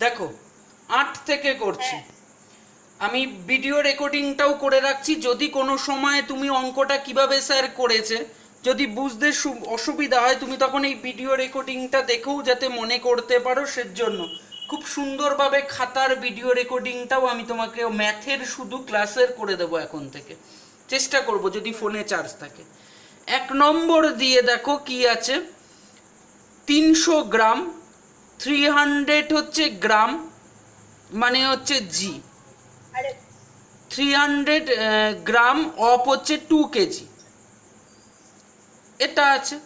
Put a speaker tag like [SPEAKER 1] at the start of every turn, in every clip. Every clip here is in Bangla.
[SPEAKER 1] দেখো 8 থেকে করছি। আমি ভিডিও রেকর্ডিংটাও করে রাখছি, যদি কোনো সময় তুমি অঙ্কটা কিভাবে স্যার করেছে যদি বুঝতে অসুবিধা হয় তুমি তখন এই ভিডিও রেকর্ডিংটা দেখেও যাতে মনে করতে পারো, সেজন্য খুব সুন্দরভাবে খাতার ভিডিও রেকর্ডিংটাও আমি তোমাকে ম্যাথের শুধু ক্লাসের করে দেবো এখন থেকে, চেষ্টা করব যদি ফোনে চার্জ থাকে। 1 নম্বর দিয়ে দেখো কি আছে, 300 গ্রাম, 300 হচ্ছে গ্রাম মানে হচ্ছে জি, 300 গ্রাম অফ হচ্ছে 2 কেজি, এটা আছে।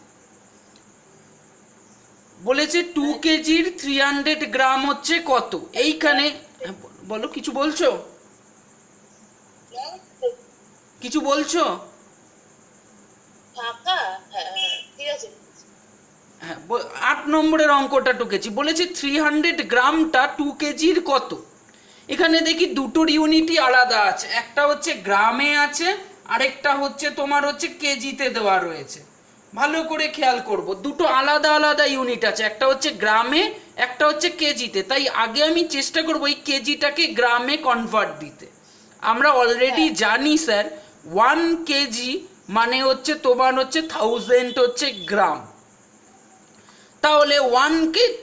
[SPEAKER 1] বলেছে 2 কেজির 300 গ্রাম হচ্ছে কত, এইখানে বলো, কিছু বলছো, কিছু বলছো? হ্যাঁ, 8 নম্বরের অঙ্কটা টুকেছি, বলেছে 300 গ্রামটা 2 কেজির কত। এখানে দেখি দুটোর ইউনিটই আলাদা আছে, একটা হচ্ছে গ্রামে আছে, আরেকটা হচ্ছে তোমার হচ্ছে কেজিতে দেওয়া রয়েছে। ভালো করে খেয়াল করব, দুটো আলাদা আলাদা ইউনিট আছে, একটা হচ্ছে গ্রামে, একটা হচ্ছে কেজিতে। তাই আগে আমি চেষ্টা করব এই কেজিটাকে গ্রামে কনভার্ট দিতে। আমরা অলরেডি জানি স্যার 1 কেজি মানে হচ্ছে তোমার হচ্ছে 1000 হচ্ছে গ্রাম। তাহলে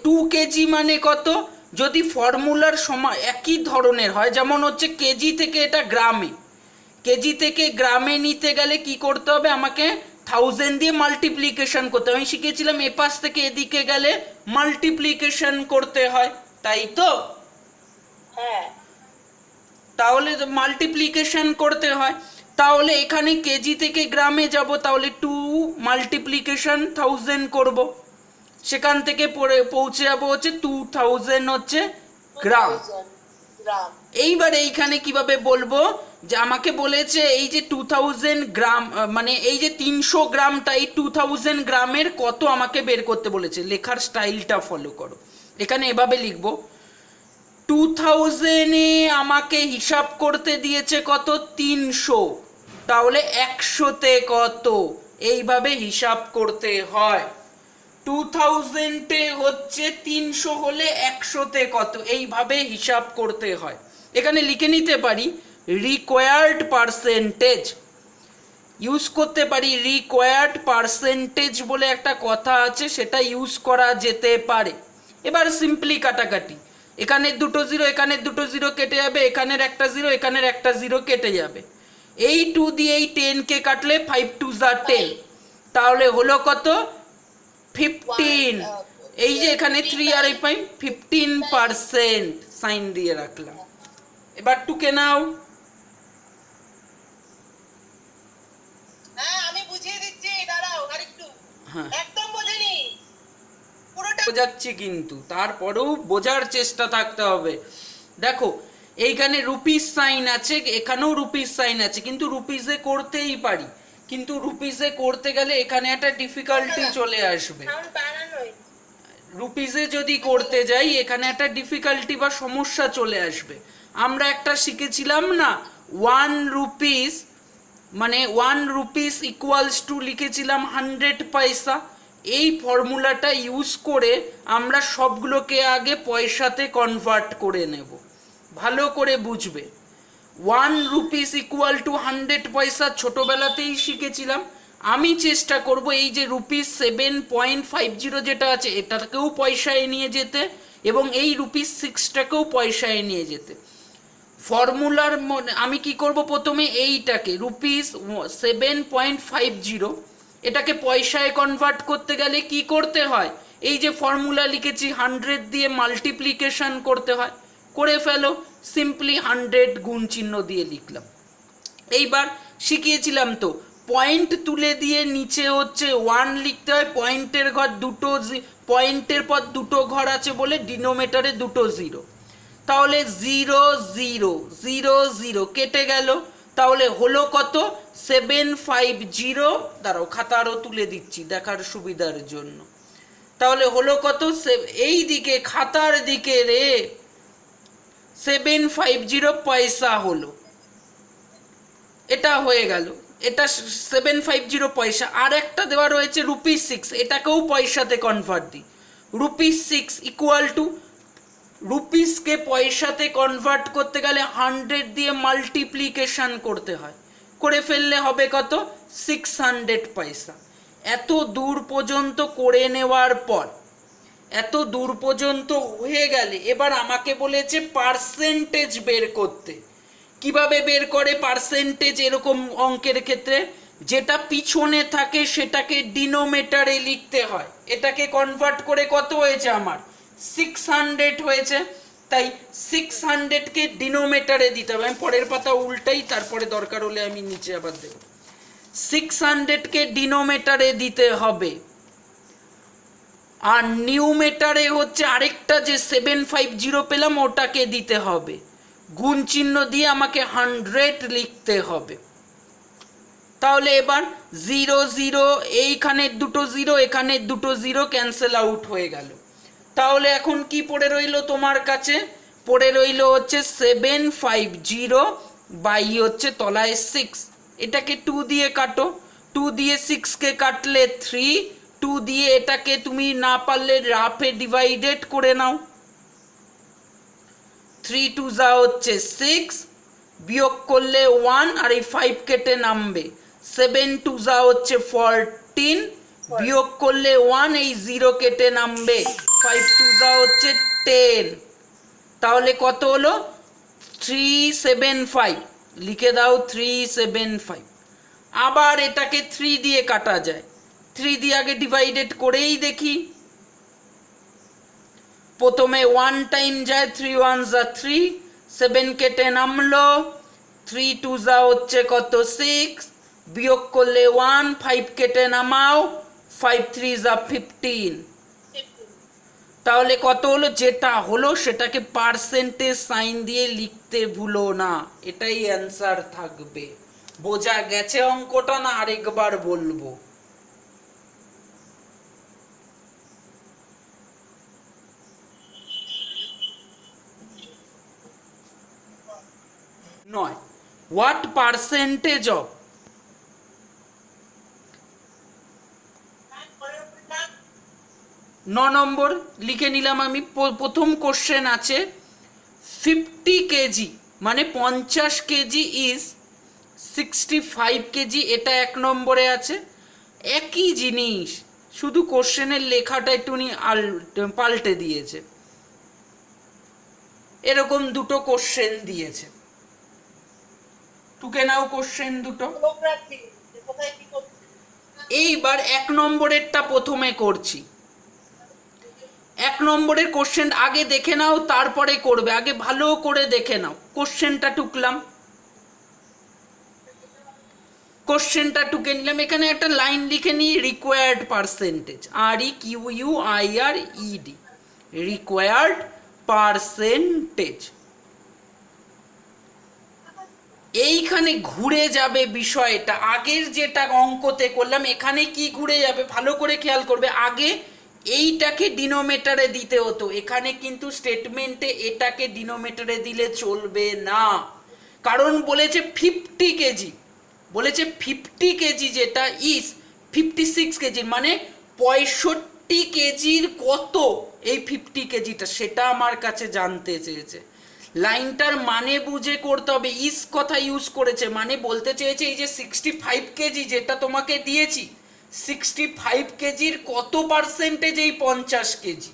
[SPEAKER 1] 2 কেজি মানে কত, যদি ফর্মুলার সময় একই ধরনের হয়, যেমন হচ্ছে কেজি থেকে এটা গ্রামে, কেজি থেকে গ্রামে নিতে গেলে কি করতে হবে, আমাকে 1000 দিয়ে মাল্টিপ্লিকেশন করতে হবে। আমি শিখেছিলাম এপাশ থেকে এদিকে গেলে মাল্টিপ্লিকেশন করতে হয়, তাই তো?
[SPEAKER 2] হ্যাঁ,
[SPEAKER 1] তাহলে মাল্টিপ্লিকেশন করতে হয়। তাহলে এখানে কেজি থেকে গ্রামে যাব, তাহলে 2 মাল্টিপ্লিকেশন 1000 করব, সেখান থেকে পৌঁছে যাবো হচ্ছে 2000 হচ্ছে গ্রাম। এইবার এইখানে কিভাবে বলবো, যে আমাকে বলেছে এই যে 2000 গ্রাম মানে এই যে 300 গ্রামটা, এই 2000 গ্রামের কত আমাকে বের করতে বলেছে। লেখার স্টাইলটা ফলো করো, এখানে এভাবে লিখবো, 2000 এ আমাকে হিসাব করতে দিয়েছে কত, 300, তাহলে 100তে কত, এইভাবে হিসাব করতে হয়। 2000 হচ্ছে 300 হলে 100তে কত, এইভাবে হিসাব করতে হয়। এখানে লিখে নিতে পারি রিকোয়ার্ড পার্সেন্টেজ, ইউজ করতে পারি রিকোয়ার্ড পার্সেন্টেজ বলে একটা কথা আছে, সেটা ইউজ করা যেতে পারে। এবার সিম্পলি কাটাকাটি, এখানের দুটো জিরো, এখানের দুটো জিরো কেটে যাবে, এখানের একটা জিরো, এখানের একটা জিরো কেটে যাবে। এই 2 দিয়ে এই 10 কে কাটলে 5 2 যা 10, তাহলে হলো কত, 15। এই যে এখানে 3 আর এই 5, 15% সাইন দিয়ে রাখলাম। এবার টুকে নাও।
[SPEAKER 2] হ্যাঁ আমি বুঝিয়ে দিচ্ছি, দাঁড়াও আরেকটু।
[SPEAKER 1] হ্যাঁ,
[SPEAKER 2] একদম বোঝেনি পুরোটা।
[SPEAKER 1] বোঝাচ্ছি কিন্তু তারপরেও বোঝার চেষ্টা থাকতে হবে। দেখো এইখানে রুপিস সাইন আছে, এখানেও রুপিস সাইন আছে, কিন্তু রুপিসে করতেই পারি, কিন্তু রুপিসে করতে গেলে এখানে একটা ডিফিকাল্টি চলে আসবে। রুপিসে যদি করতে যাই এখানে একটা ডিফিকাল্টি বা সমস্যা চলে আসবে। আমরা একটা শিখেছিলাম না, 1 রুপিস মানে 1 রুপিস ইকুয়ালস টু লিখেছিলাম 100 পয়সা। এই ফর্মুলাটা ইউজ করে আমরা সবগুলোকে আগে পয়সাতে কনভার্ট করে নেব, ভালো করে বুঝবে। 1 রুপিস ইকুয়াল টু 100 পয়সা ছোটোবেলাতেই শিখেছিলাম। আমি চেষ্টা করব এই যে রুপিস 7.50 যেটা আছে এটাকেও পয়সায় নিয়ে যেতে, এবং এই রুপিস 6টাকেও পয়সায় নিয়ে যেতে। ফর্মুলার আমি কি করব, প্রথমে এইটাকে রুপিস 7.50 এটাকে পয়সায় কনভার্ট করতে গেলে কি করতে হয়, এই যে ফর্মুলা লিখেছি 100 দিয়ে মাল্টিপ্লিকেশন করতে হয়, করে ফেলো। সিম্পলি 100 গুণ চিহ্ন দিয়ে লিখলাম। এইবার শিখিয়েছিলাম তো, পয়েন্ট তুলে দিয়ে নিচে হচ্ছে 1 লিখতে হয়, পয়েন্টের ঘর দুটো, পয়েন্টের পর দুটো ঘর আছে বলে ডিনোমিনেটরে দুটো জিরো, তাহলে 0 0 0 0 কেটে গেল, তাহলে হলো কত, 750। দাঁড়াও খাতা আরও তুলে দিচ্ছি দেখার সুবিধার জন্য। তাহলে হলো কত, এই দিকে খাতার দিকে রে 750 পয়সা হলো, এটা হয়ে গেল, এটা 750 পয়সা। আর একটা দেওয়া রয়েছে রুপিস 6, এটাকেও পয়সাতে কনভার্ট দিই। রুপিস 6 ইকুয়াল টু রুপিসকে পয়সাতে কনভার্ট করতে গেলে 100 দিয়ে মাল্টিপ্লিকেশন করতে হয়, করে ফেললে হবে কত 600 পয়সা। এত দূর পর্যন্ত করে নেওয়ার পর, এত দূর পর্যন্ত হয়ে গেলে এবার আমাকে বলেছে পার্সেন্টেজ বের করতে। কিভাবে বের করে পার্সেন্টেজ এরকম অঙ্কের ক্ষেত্রে? যেটা পিছনে থাকে সেটাকে ডিনোমিনেটরে লিখতে হয়। এটাকে কনভার্ট করে কত হয়েছে আমার 600 হয়েছে, তাই 600কে ডিনোমিনেটরে দিতে হবে। আমি পরের পাতা উল্টাই, তারপরে দরকার হলে আমি নিচে আবার দেব। 600কে ডিনোমিনেটরে দিতে হবে, আর নিউমেটারে হচ্ছে আরেকটা যে 750 পেলাম ওটাকে দিতে হবে। গুণ চিহ্ন দিয়ে আমাকে 100 লিখতে হবে। তাহলে এবার 0 0, এইখানে দুটো 0, এখানে দুটো 0 ক্যান্সেল আউট হয়ে গেল। তাহলে এখন কি পড়ে রইল তোমার কাছে? পড়ে রইল হচ্ছে 750 বাই হচ্ছে তলায় 6। এটাকে 2 দিয়ে কাটো, 2 দিয়ে 6কে কাটলে 3, 2 দিয়ে এটাকে তুমি না পারলে রাফে ডিভাইডেড করে নাও। 3 2 যা হচ্ছে 6, বিয়োগ করলে 1, আর এই 5 কেটে নামবে। 7 2 যা হচ্ছে 14, বিয়োগ করলে 1, এই 0 কেটে নামবে। 5 2 যা হচ্ছে 10। তাহলে কত হলো 375, লিখে দাও 375। আবার এটাকে 3 দিয়ে কাটা যায়, 3 দিয়ে আগে ডিভাইডেড করেই দেখি। প্রথমে 1 টাইম যায়, 3 1 যা 3, 7 কেটে নামলো। 3 2 যা হচ্ছে কত 6, বিয়োগ করলে 1, 5 কেটে নামাও, 5 3 যা 15। তাহলে কত হলো? যেটা হলো সেটাকে পার্সেন্টেজ সাইন দিয়ে লিখতে ভুলো না, এটাই অ্যান্সার থাকবে। বোঝা গেছে অঙ্কটা না আরেকবার বলবো? নয়, হোয়াট পার্সেন্টেজ অফ, 9 নম্বর লিখে নিলাম আমি। প্রথম কোশ্চেন আছে 50 কেজি মানে 50 কেজি ইজ 65 কেজি, এটা 1 নম্বরে আছে। একই জিনিস, শুধু কোশ্চেনের লেখাটা একটুখানি পাল্টে দিয়েছে। এরকম দুটো কোশ্চেন দিয়েছে, টুকে নাও কোশ্চেন দুটো। এইবার 1 নম্বরেরটা প্রথমে করছি। 1 নম্বরের কোশ্চেন আগে দেখে নাও, তারপরে করবে। আগে ভালো করে দেখে নাও। কোশ্চেনটা টুকলাম, কোশ্চেনটা টুকে নিলাম। এখানে একটা লাইন লিখে নিই, required percentage, REQUIRED, required percentage. এইখানে ঘুরে যাবে বিষয়টা, আগের যেটা অঙ্কতে করলাম এখানে কি ঘুরে যাবে ভালো করে খেয়াল করবে। আগে এইটাকে ডিনোমিনেটরে দিতে হতো, এখানে কিন্তু স্টেটমেন্টে এটাকে ডিনোমিনেটরে দিলে চলবে না, কারণ বলেছে 50 কেজি, বলেছে 50 কেজি যেটা ইজ 56 কেজি, মানে 65 কেজির কত এই 50 কেজিটা, সেটা আমার কাছে জানতে চেয়েছে। লাইনটার মানে বুঝে করতে হবে। ইস কথা ইউজ করেছে, মানে বলতে চেয়েছে এই যে 65 কেজি যেটা তোমাকে দিয়েছি, 65 কেজির কত পার্সেন্টেজ এই 50 কেজি।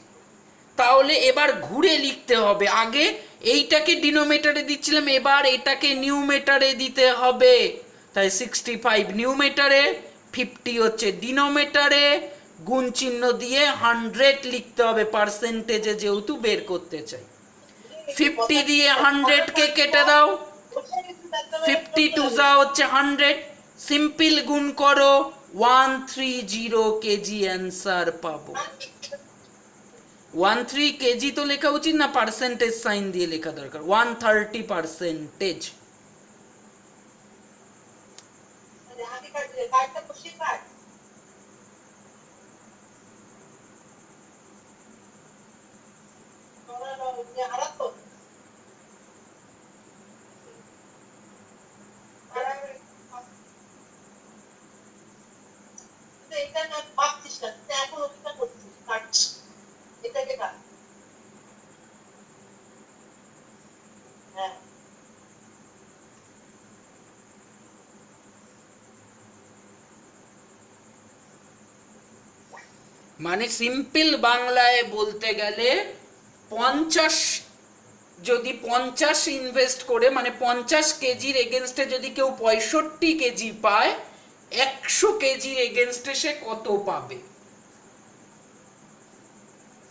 [SPEAKER 1] তাহলে এবার ঘুরে লিখতে হবে, আগে এইটাকে ডিনোমিনেটরে দিচ্ছিলাম, এবার এটাকে নিউমেটারে দিতে হবে। তাই 65 নিউমেটারে, 50 হচ্ছে ডিনোমিনেটরে, গুণ চিহ্ন দিয়ে 100 লিখতে হবে পার্সেন্টেজে যেহেতু বের করতে চাই। 50 দিয়ে 100 কে কেটে দাও, 52 যা হচ্ছে 100, সিম্পল গুণ করো, 130 কেজি অ্যান্সার পাবো। 13 কেজি তো লেখা উচিত না, পার্সেন্টেজ সাইন দিয়ে লেখা দরকার। 130%।
[SPEAKER 2] এটা না ভাবছিস না, এখন ওটা করছিস, এটাকে কাট। হ্যাঁ
[SPEAKER 1] মানে সিম্পল বাংলায় বলতে গেলে 50, যদি 50 ইনভেস্ট করে মানে 50 কেজির এগেনস্টে যদি কেউ 65 কেজি পায়, 100 কেজির এগেনস্টে সে কত পাবে?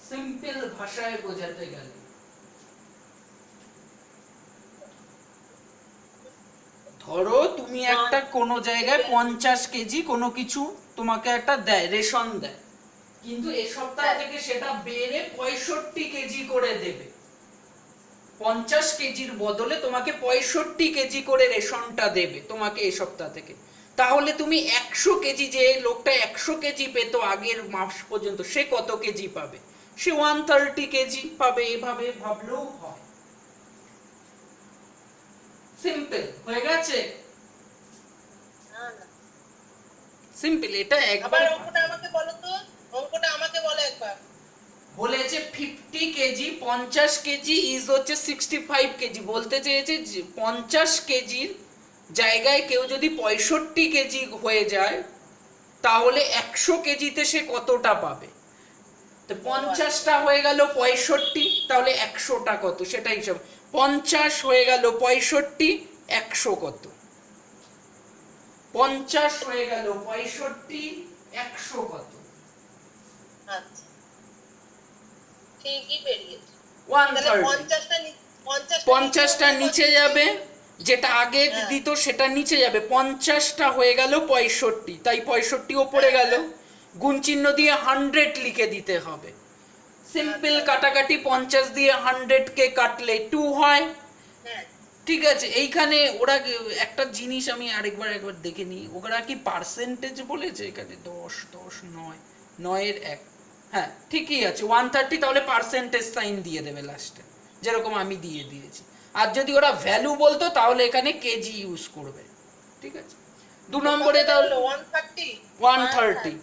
[SPEAKER 1] সিম্পল ভাষায় বোঝাতে গেলে ধরো তুমি একটা কোনো জায়গায় 50 কেজি কোনো কিছু তোমাকে একটা দেয়, রেশন দেয়, কিন্তু এ সপ্তাহ থেকে সেটা বেড়ে 65 কেজি করে দেবে। 50 কেজির বদলে তোমাকে 65 কেজি করে রেশনটা দেবে তোমাকে এই সপ্তাহ থেকে। তাহলে তুমি 100 কেজি, যে লোকটা 100 কেজি পেতো আগের মাস পর্যন্ত, সে কত কেজি পাবে? সে 130 কেজি পাবে। এভাবে ভাবলেও হয়। সিম্পল হয়ে গেছে।
[SPEAKER 2] না না
[SPEAKER 1] সিম্পল। এটা একবার
[SPEAKER 2] আবার অঙ্কটা আমাকে বলো তো, অঙ্কটা আমাকে বলো একবার।
[SPEAKER 1] বলেছে 50 কেজি, 50 কেজি ইজ হচ্ছে 65 কেজি। বলতে চেয়েছে 50 কেজির জায়গায় কেউ যদি 65 কেজি হয়ে যায় তাহলে 100 কেজিতে সে কতটা পাবে। তো 50টা হয়ে গেল 65, তাহলে 100টা কত সেটা হিসাব। 50 হয়ে গেল 65, 100 কত? 50 হয়ে গেল 65, 100 কত?
[SPEAKER 2] আচ্ছা ঠিকই বেরিয়েছে।
[SPEAKER 1] 130।
[SPEAKER 2] 50টা
[SPEAKER 1] নিচে যাবে, যেটা আগে দিত সেটা নিচে যাবে। 50টা হয়ে গেল 65, তাই 65 ওপরে গেল, গুণ চিহ্ন দিয়ে 100 লিখে দিতে হবে। সিম্পল কাটাকাটি, 50 দিয়ে 100 কে কাটলে 2 হয়।
[SPEAKER 2] হ্যাঁ
[SPEAKER 1] ঠিক আছে। এইখানে ওরা একটা জিনিস আমি একবার দেখে নিই, ওরা কি পার্সেন্টেজ বলেছে এখানে? 10, 10 9, 9 এর 1, হ্যাঁ ঠিকই আছে। 130 তাহলে পার্সেন্টেজ সাইন দিয়ে দেবে লাস্টে, যেরকম আমি দিয়ে দিয়েছি। আর যদি ওরা ভ্যালু বলতো তাহলে এখানে কেজি ইউজ করবে। ঠিক আছে। 2 নম্বরে তাহলে 130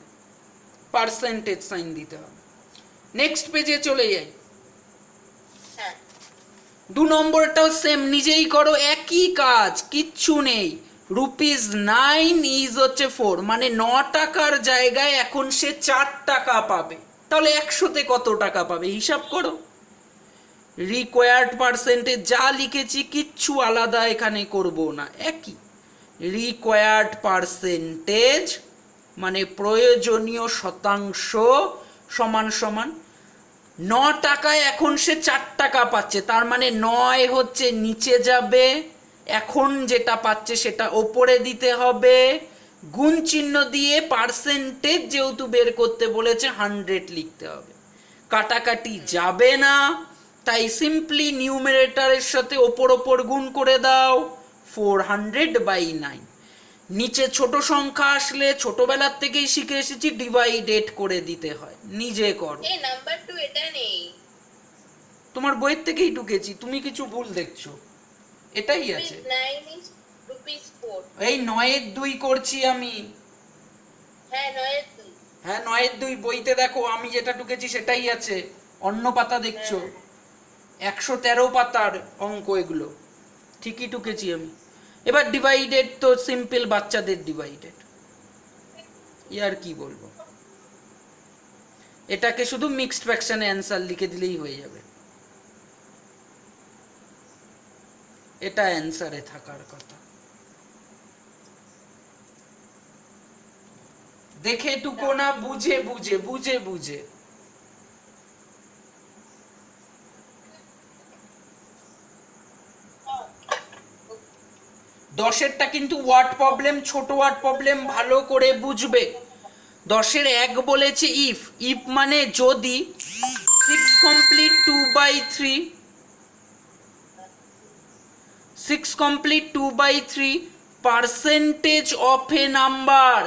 [SPEAKER 1] পার্সেন্টেজ সাইন দিতে হবে। নেক্সট পেজে চলে যাই।
[SPEAKER 2] হ্যাঁ
[SPEAKER 1] 2 নম্বরটাও সেম, নিজেই করো, একই কাজ, কিচ্ছু নেই। ₹9 ইজ হচ্ছে 4, মানে 9 টাকার জায়গায় এখন সে 4 টাকা পাবে। তাহলে 100তে কত টাকা পাবে হিসাব করো। রিকোয়ার্ড পার্সেন্টেজ যা লিখেছি কিচ্ছু আলাদা এখানে করব না, একই। রিকোয়ার্ড পার্সেন্টেজ মানে প্রয়োজনীয় শতাংশ সমান সমান 9 টাকায় এখন সে 4 টাকা পাচ্ছে, তার মানে 9 হচ্ছে নিচে যাবে, এখন যেটা পাচ্ছে সেটা ওপরে দিতে হবে, গুণ চিহ্ন দিয়ে পার্সেন্টেজ যেহেতু বের করতে বলেছে 100 লিখতে হবে। কাটাকাটি যাবে না, তাই সিম্পলি নিউমারেটরের সাথে ওপর গুণ করে দাও, 400/9। নিচে ছোট সংখ্যা আসলে ছোটবেলার থেকেই শিখে এসেছি ডিভাইডেড করে দিতে হয়, নিজে করো।
[SPEAKER 2] এই নাম্বার 2 এটা নেই,
[SPEAKER 1] তোমার বইয়ের থেকেই ঢুকেছি, তুমি কিছু ভুল দেখছো, এটাই আছে।
[SPEAKER 2] 9 is ₹4।
[SPEAKER 1] এই 9 এর 2 করছি আমি।
[SPEAKER 2] হ্যাঁ 9 এর 2।
[SPEAKER 1] হ্যাঁ 9 এর 2 বইতে দেখো, আমি যেটা ঢুকেছি সেটাই আছে। অন্য পাতা দেখছো, 113 পাতার অঙ্ক এগুলো, ঠিকই ঢুকেছি আমি। এবার ডিভাইডেড তো সিম্পল বাচ্চাদের ডিভাইডেড, ইয়ার কি বলবো, এটাকে শুধু মিক্সড ফ্র্যাকশনে অ্যান্সার লিখে দিলেই হয়ে যাবে, এটা অ্যান্সারে থাকার কথা। দেখে টুকো না, বুঝে বুঝে বুঝে বুঝে। দশেরটা কিন্তু ওয়ার্ড প্রবলেম, ছোট ওয়ার্ড প্রবলেম, ভালো করে বুঝবে। 10-এর 1 বলেছে ইফ, ইফ মানে যদি 6 complete 2/3, 6 complete 2/3 percentage of A number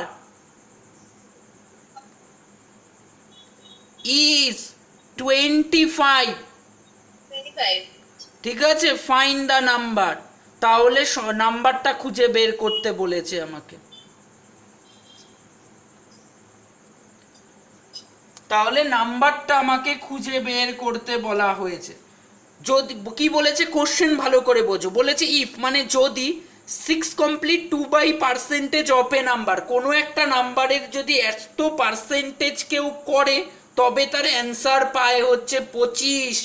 [SPEAKER 1] is 25। ঠিক আছে, ফাইন্ড দ্য নাম্বার। তাহলে নাম্বারটা খুঁজে বের করতে বলেছে আমাকে, তাহলে নাম্বারটা আমাকে খুঁজে বের করতে বলা হয়েছে। যদি কি বলেছে কোশ্চেন ভালো করে বোঝো, বলেছে ইফ মানে যদি 6 কমপ্লিট 2/% অফ এ নাম্বার, কোনো একটা নাম্বারের যদি এত পার্সেন্টেজ কেউ করে তবে তার অ্যান্সার পায় হচ্ছে 25,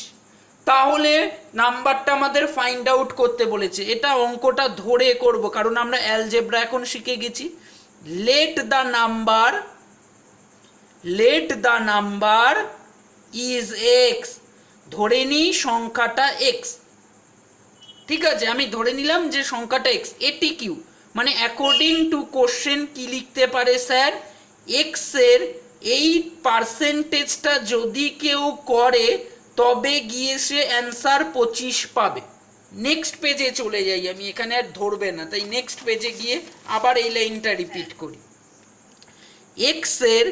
[SPEAKER 1] তাহলে নাম্বারটা আমাদের ফাইন্ড আউট করতে বলেছে। এটা অঙ্কটা ধরে করব কারণ আমরা অ্যালজেব্রা এখন শিখে গেছি। Late the number is x, ধরে নিই সংখ্যাটা এক্স, ঠিক আছে, আমি ধরে নিলাম যে সংখ্যাটা এক্স। এটি কিউ মানে অ্যাকর্ডিং টু কোশ্চেন কি লিখতে পারে স্যার, এক্স এর এই পার্সেন্টেজটা যদি কেউ করে তবে গিয়ে সে অ্যান্সার 25 পাবে। নেক্সট পেজে চলে যাই, আমি এখানে আর ধরবে না, তাই নেক্সট পেজে গিয়ে আবার এই লাইনটা রিপিট করি। এক্স এর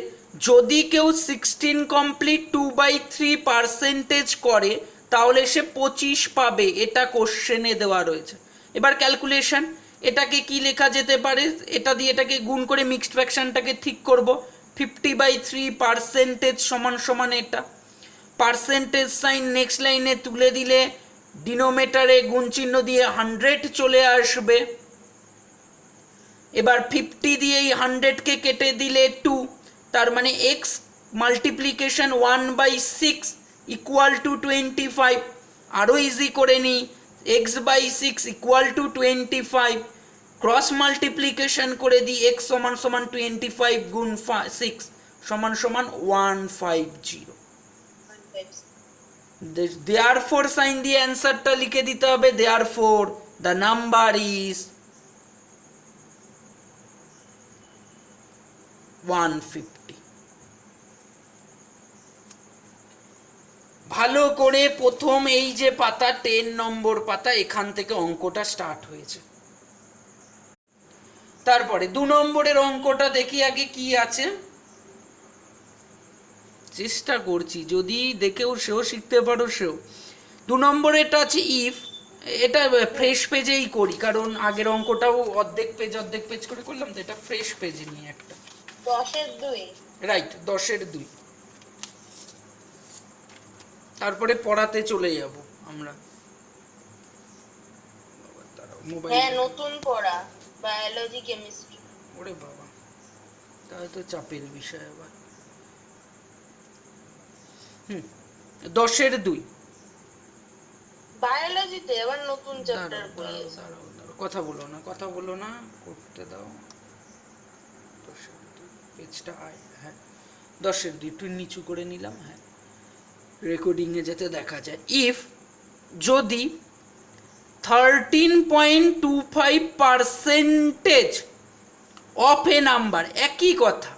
[SPEAKER 1] যদি কেউ 16 কমপ্লিট 2/3% করে তাহলে সে 25 পাবে, এটা কোশ্চেনে দেওয়া রয়েছে। এবার ক্যালকুলেশন, এটাকে কি লেখা যেতে পারে, এটা দিয়ে এটাকে গুণ করে মিক্সড ফ্র্যাকশনটাকে ঠিক করব। 50/3% সমান সমান এটা, পার্সেন্টেজ সাইন নেক্সট লাইনে তুলে দিলে ডিনোমিনেটরে গুণ চিহ্ন দিয়ে 100 চলে আসবে। এবার 50 দিয়ে এই 100কে কেটে দিলে 2, তার মানে এক্স মাল্টিপ্লিকেশন 1/6 ইকুয়াল টু 25। আরও ইজি করে নিই, x/6 equal to 25, cross multiplication করে দিই x সমান সমান 25 গুণ 6 সমান সমান 150। দেয়ারফর সাইন দিয়ে অ্যান্সারটা লিখে দিতে হবে, দেয়ারফর দ্য নাম্বার ইজ 150। ভালো করে প্রথম এই যে পাতা 10 নম্বর পাতা, এখান থেকে অঙ্কটা স্টার্ট হয়েছে। তারপরে 2 নম্বরের অঙ্কটা দেখি আগে কি আছে, চেষ্টা করছি যদি দেখেও সেও শিখতে পারো সেও। 2 নম্বরে এটা আছে ইফ, এটা ফ্রেশ পেজেই করি কারণ আগের অঙ্কটাও অর্ধেক পেজ করে করলাম, তো এটা ফ্রেশ পেজে নিয়ে একটা
[SPEAKER 2] 10-এর 2,
[SPEAKER 1] রাইট 10-এর 2। তারপরে পড়াতে চলে যাব আমরা।
[SPEAKER 2] হ্যাঁ নতুন পড়া বায়োলজি কেমিস্ট্রি।
[SPEAKER 1] ওরে বাবা, তাহলে তো চাপের বিষয় আবার। 10-এর 2
[SPEAKER 2] বায়োলজিতে আবার নতুন চ্যাপ্টার পড়িয়েছে।
[SPEAKER 1] কথা বলো না করতে দাও। 10-এর 2 পেজটা আয়, হ্যাঁ 10-এর 2 একটু নিচু করে নিলাম, হ্যাঁ রেকর্ডিংয়ে যাতে দেখা যায়। ইফ যদি 13.25% অফ এ নাম্বার, একই কথা,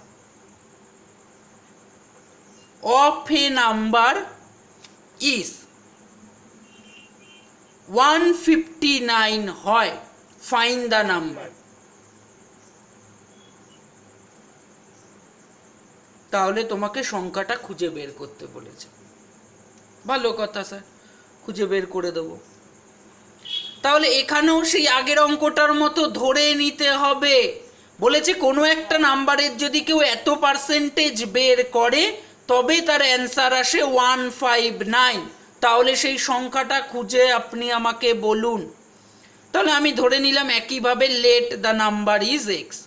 [SPEAKER 1] অফ এ নাম্বার ইজ 159 হয়, ফাইন্ড দ্য নাম্বার। তাহলে তোমাকে সংখ্যাটা খুঁজে বের করতে বলেছে। ভালো কথা স্যার, খুঁজে বের করে দেবো। তাহলে এখানেও সেই আগের অঙ্কটার মতো ধরে নিতে হবে, বলেছে কোনো একটা নাম্বারের যদি কেউ এত পার্সেন্টেজ বের করে তবে তার অ্যান্সার আসে 159, তাহলে সেই সংখ্যাটা খুঁজে আপনি আমাকে বলুন। তাহলে আমি ধরে নিলাম একইভাবে let the number is x,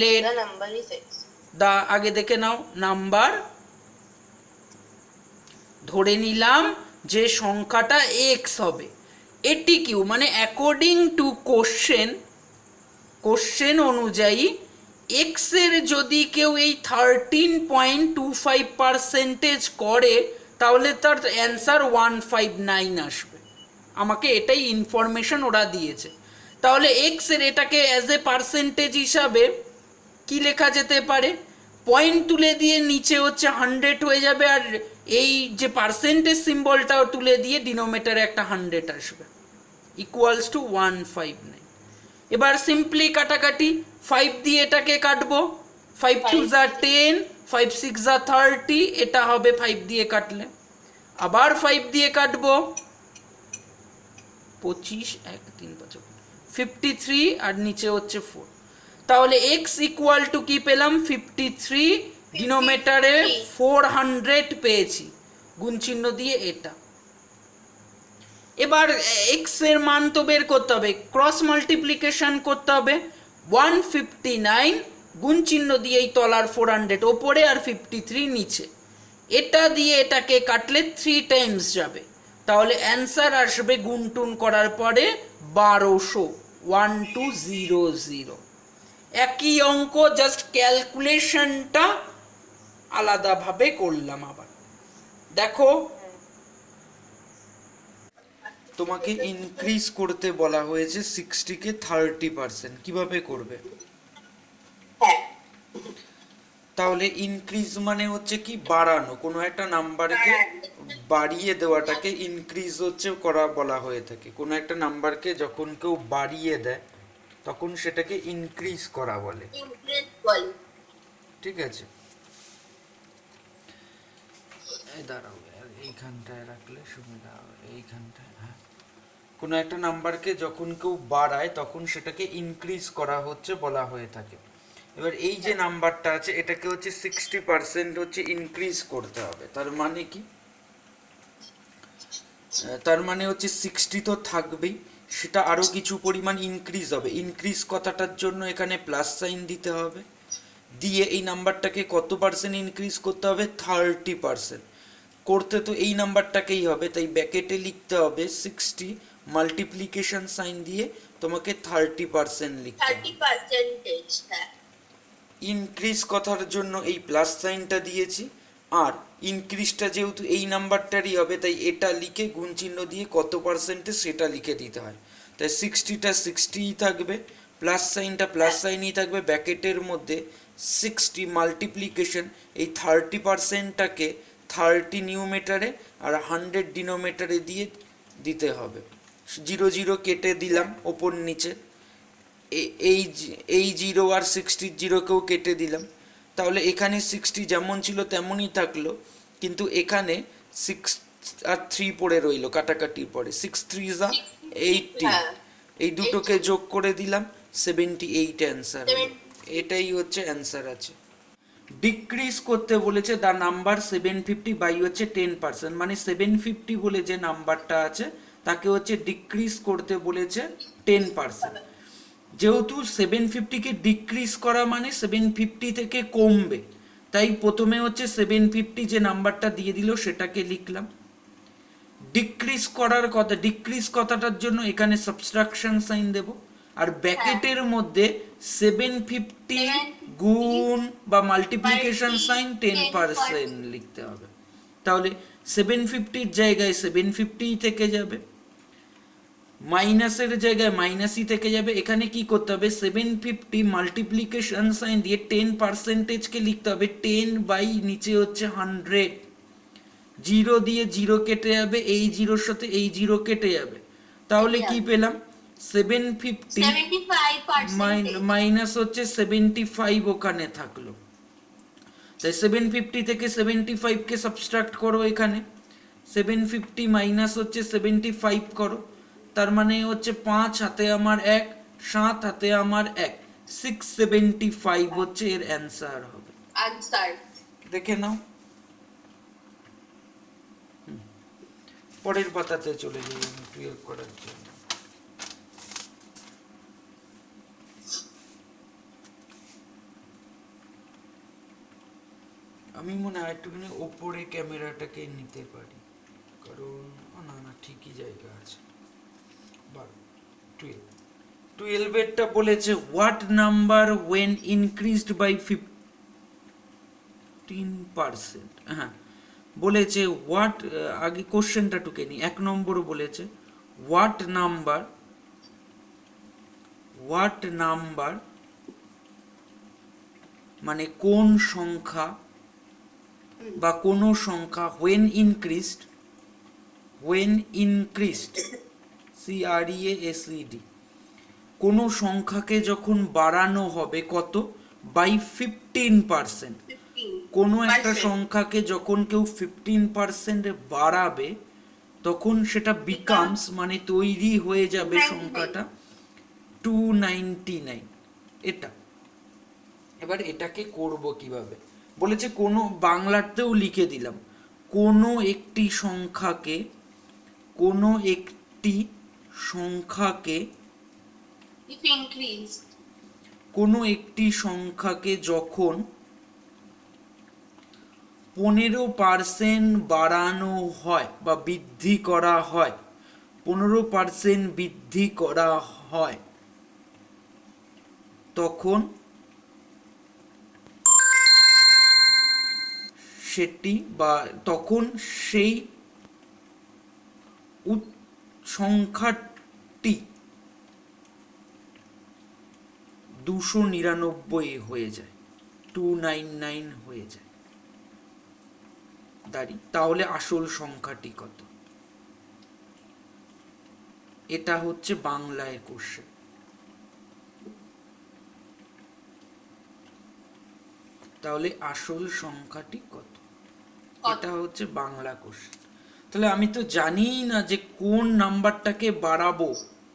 [SPEAKER 1] let
[SPEAKER 2] the number is x,
[SPEAKER 1] দা আগে দেখে নাও, নাম্বার ধরে নিলাম যে সংখ্যাটা এক্স হবে। এটি কিউ মানে অ্যাকর্ডিং টু কোশ্চেন অনুযায়ী এক্স এর যদি কেউ এই 13.25% করে তাহলে তার অ্যান্সার 159 আসবে। আমাকে এটাই ইনফরমেশন ওরা দিয়েছে। তাহলে এক্স এর এটাকে অ্যাজ এ পার্সেন্টেজ হিসাবে কি লেখা যেতে পারে, পয়েন্ট তুলে দিয়ে নিচে হচ্ছে 100 হয়ে যাবে, আর এই যে পার্সেন্টেজ সিম্বলটাও তুলে দিয়ে ডিনোমিনেটরে একটা 100 আসবে, ইকুয়ালস টু 159। এবার সিম্পলি কাটাকাটি, 5 দিয়ে এটাকে কাটবো, 5 2 যা 10, 5 6 যা 30, এটা হবে 5 দিয়ে কাটলে। আবার 5 দিয়ে কাটবো, 25 1 3 5 53, আর নিচে হচ্ছে 4। তাহলে x ইকুয়াল টু কি পেলাম 53, ডিনোমিনেটরে 400 পেয়েছি, গুণ চিহ্ন দিয়ে এটা এবার এক্স এর মান তো বের করতে হবে, ক্রস মাল্টিপ্লিকেশন করতে হবে। 159 গুণ চিহ্ন দিয়ে এই তলার 400 ওপরে আর 53 নিচে, এটা দিয়ে এটাকে কাটলে 3 টাইমস যাবে, তাহলে অ্যান্সার আসবে গুণ টুন করার পরে 1200, 1200। একই অঙ্ক, জাস্ট ক্যালকুলেশনটা আলাদাভাবে করলাম। আবার দেখো, তোমাকে ইনক্রিজ করতে বলা হয়েছে 60 কে 30%, কিভাবে করবে?
[SPEAKER 2] হ্যাঁ
[SPEAKER 1] তাহলে ইনক্রিজ মানে হচ্ছে কি বাড়ানো, কোনো একটা নাম্বারকে বাড়িয়ে দেওয়াটাকে ইনক্রিজ হচ্ছে করা বলা হয়ে থাকে। কোনো একটা নাম্বারকে যখন কেউ বাড়িয়ে দেয় তখন সেটাকে ইনক্রিজ করা বলে,
[SPEAKER 2] ইনক্রিজ বলে।
[SPEAKER 1] ঠিক আছে? এই দাঁড়াও, এইখানটায় রাখলে সুবিধা হবে, এইখানটায়। হ্যাঁ, কোনো একটা নাম্বারকে যখন কেউ বাড়ায় তখন সেটাকে ইনক্রিজ করা হচ্ছে বলা হয়ে থাকে। এবার এই যে নাম্বারটা আছে এটাকে হচ্ছে 60% হচ্ছে ইনক্রিজ করতে হবে। তার মানে কি? তার মানে হচ্ছে 60 তো থাকবেই, সেটা আরো কিছু পরিমাণ ইনক্রিজ হবে। ইনক্রিজ কথাটার জন্য এখানে প্লাস সাইন দিতে হবে, দিয়ে এই নাম্বারটাকে কত পার্সেন্ট ইনক্রিজ করতে হবে? 30%। করতে তো এই নাম্বারটাকেই হবে, তাই ব্যাকেটে লিখতে হবে 60 মাল্টিপ্লিকেশন সাইন দিয়ে তোমাকে 30% লিখতে হবে।
[SPEAKER 2] 30%, হ্যাঁ।
[SPEAKER 1] ইনক্রিজ কথার জন্য এই প্লাস সাইনটা দিয়েছি, আর ইনক্রিজটা যেহেতু এই নাম্বারটারই হবে তাই এটা লিখে গুণ চিহ্ন দিয়ে কত পার্সেন্টে সেটা লিখে দিতে হয়। তাই 60টা 60ই থাকবে, প্লাস সাইনটা প্লাস সাইনই থাকবে, ব্যাকেটের মধ্যে 60 মাল্টিপ্লিকেশন এই 30%টাকে 30 নিউমেটারে আর 100 ডিনোমিনেটরে দিয়ে দিতে হবে। 0 0 কেটে দিলাম ওপর নিচে, এই 0 আর 60 0কেও কেটে দিলাম, তাহলে এখানে 60 যেমন ছিল তেমনই থাকলো, কিন্তু এখানে 6 আর 3 পড়ে রইলো কাটাকাটির পরে, 6 3 যা 80, এই দুটোকে যোগ করে দিলাম 78 অ্যান্সার। এটাই হচ্ছে অ্যান্সার আছে। ডিক্রিজ করতে বলেছে দা নাম্বার 750 বাই হচ্ছে 10%, মানে 750 বলে যে নাম্বারটা আছে তাকে হচ্ছে ডিক্রিজ করতে বলেছে 10%। যেহেতু 750কে ডিক্রিজ করা মানে 750 থেকে কমবে, তাই প্রথমে হচ্ছে 750 যে নাম্বারটা দিয়ে দিল সেটাকে লিখলাম। ডিক্রিজ করার কথা, ডিক্রিজ কথাটার জন্য এখানে সাবট্রাকশন সাইন দেব, আর ব্র্যাকেটের মধ্যে 750 গুণ বা মাল্টিপ্লিকেশন সাইন 10% লিখতে হবে। তাহলে 750 জায়গায় 750 থেকে যাবে, মাইনাসের জায়গায় মাইনাসই থেকে যাবে। এখানে কি করতে হবে? 750 মাল্টিপ্লিকেশন সাইন দিয়ে 10%কে লিখতে হবে 10 বাই নিচে হচ্ছে 100, 0 দিয়ে 0 কেটে যাবে, এই জিরোর সাথে এই 0 কেটে যাবে, তাহলে কি পেলাম? 750 মাইনাস হচ্ছে 75 ওখানে থাকলো, তাই 750 থেকে 75কে সাবট্রাক্ট করো, এখানে 750 মাইনাস হচ্ছে 75 করো, তার মানে হচ্ছে 5 হাতে আমার 1, 7 হাতে আমার 1, 675 হচ্ছে এর অ্যান্সার হবে।
[SPEAKER 2] আনসার
[SPEAKER 1] দেখে নাও, পরের পাতাতে চলে যাই ক্লিয়ার করার জন্য। আমি মনে হয় একটুখানি ওপরে ক্যামেরাটাকে নিতে পারি, কারণ না না ঠিকই জায়গা আছে। 12 এরটা বলেছে what number when increased by 15%। হ্যাঁ বলেছে হোয়াট, আগে কোশ্চেনটা টুকে নি। 1 নম্বরও বলেছে হোয়াট নাম্বার মানে কোন সংখ্যা বা কোন সংখ্যা when increased CREASED, কোন সংখ্যাকে যখন বাড়ানো হবে কত? বাই 15%। কোনো একটা সংখ্যাকে যখন কেউ 15% বাড়াবে তখন সেটা বিকামস মানে তৈরি হয়ে যাবে সংখ্যাটা 299। এটা এবার এটাকে করব কিভাবে? বলেছে কোনো, বাংলাতেও লিখে দিলাম, কোনো একটি সংখ্যাকে একটি সংখ্যাকে
[SPEAKER 2] If increased.
[SPEAKER 1] কোনো একটি সংখ্যাকে যখন 15% বাড়ানো হয় বা বৃদ্ধি করা হয়, 15% বৃদ্ধি করা হয়, তখন সেটি বা তখন সেই সংখ্যাটি 299 হয়ে যায়, 299 হয়ে যায়। তাহলে আসল সংখ্যাটি কত? এটা হচ্ছে বাংলায় কোশ্চেন। তাহলে আসল সংখ্যাটি কত? এটা হচ্ছে বাংলা কোশ্চেন। তাহলে আমি তো জানিই না যে কোন নাম্বারটাকে বাড়াবো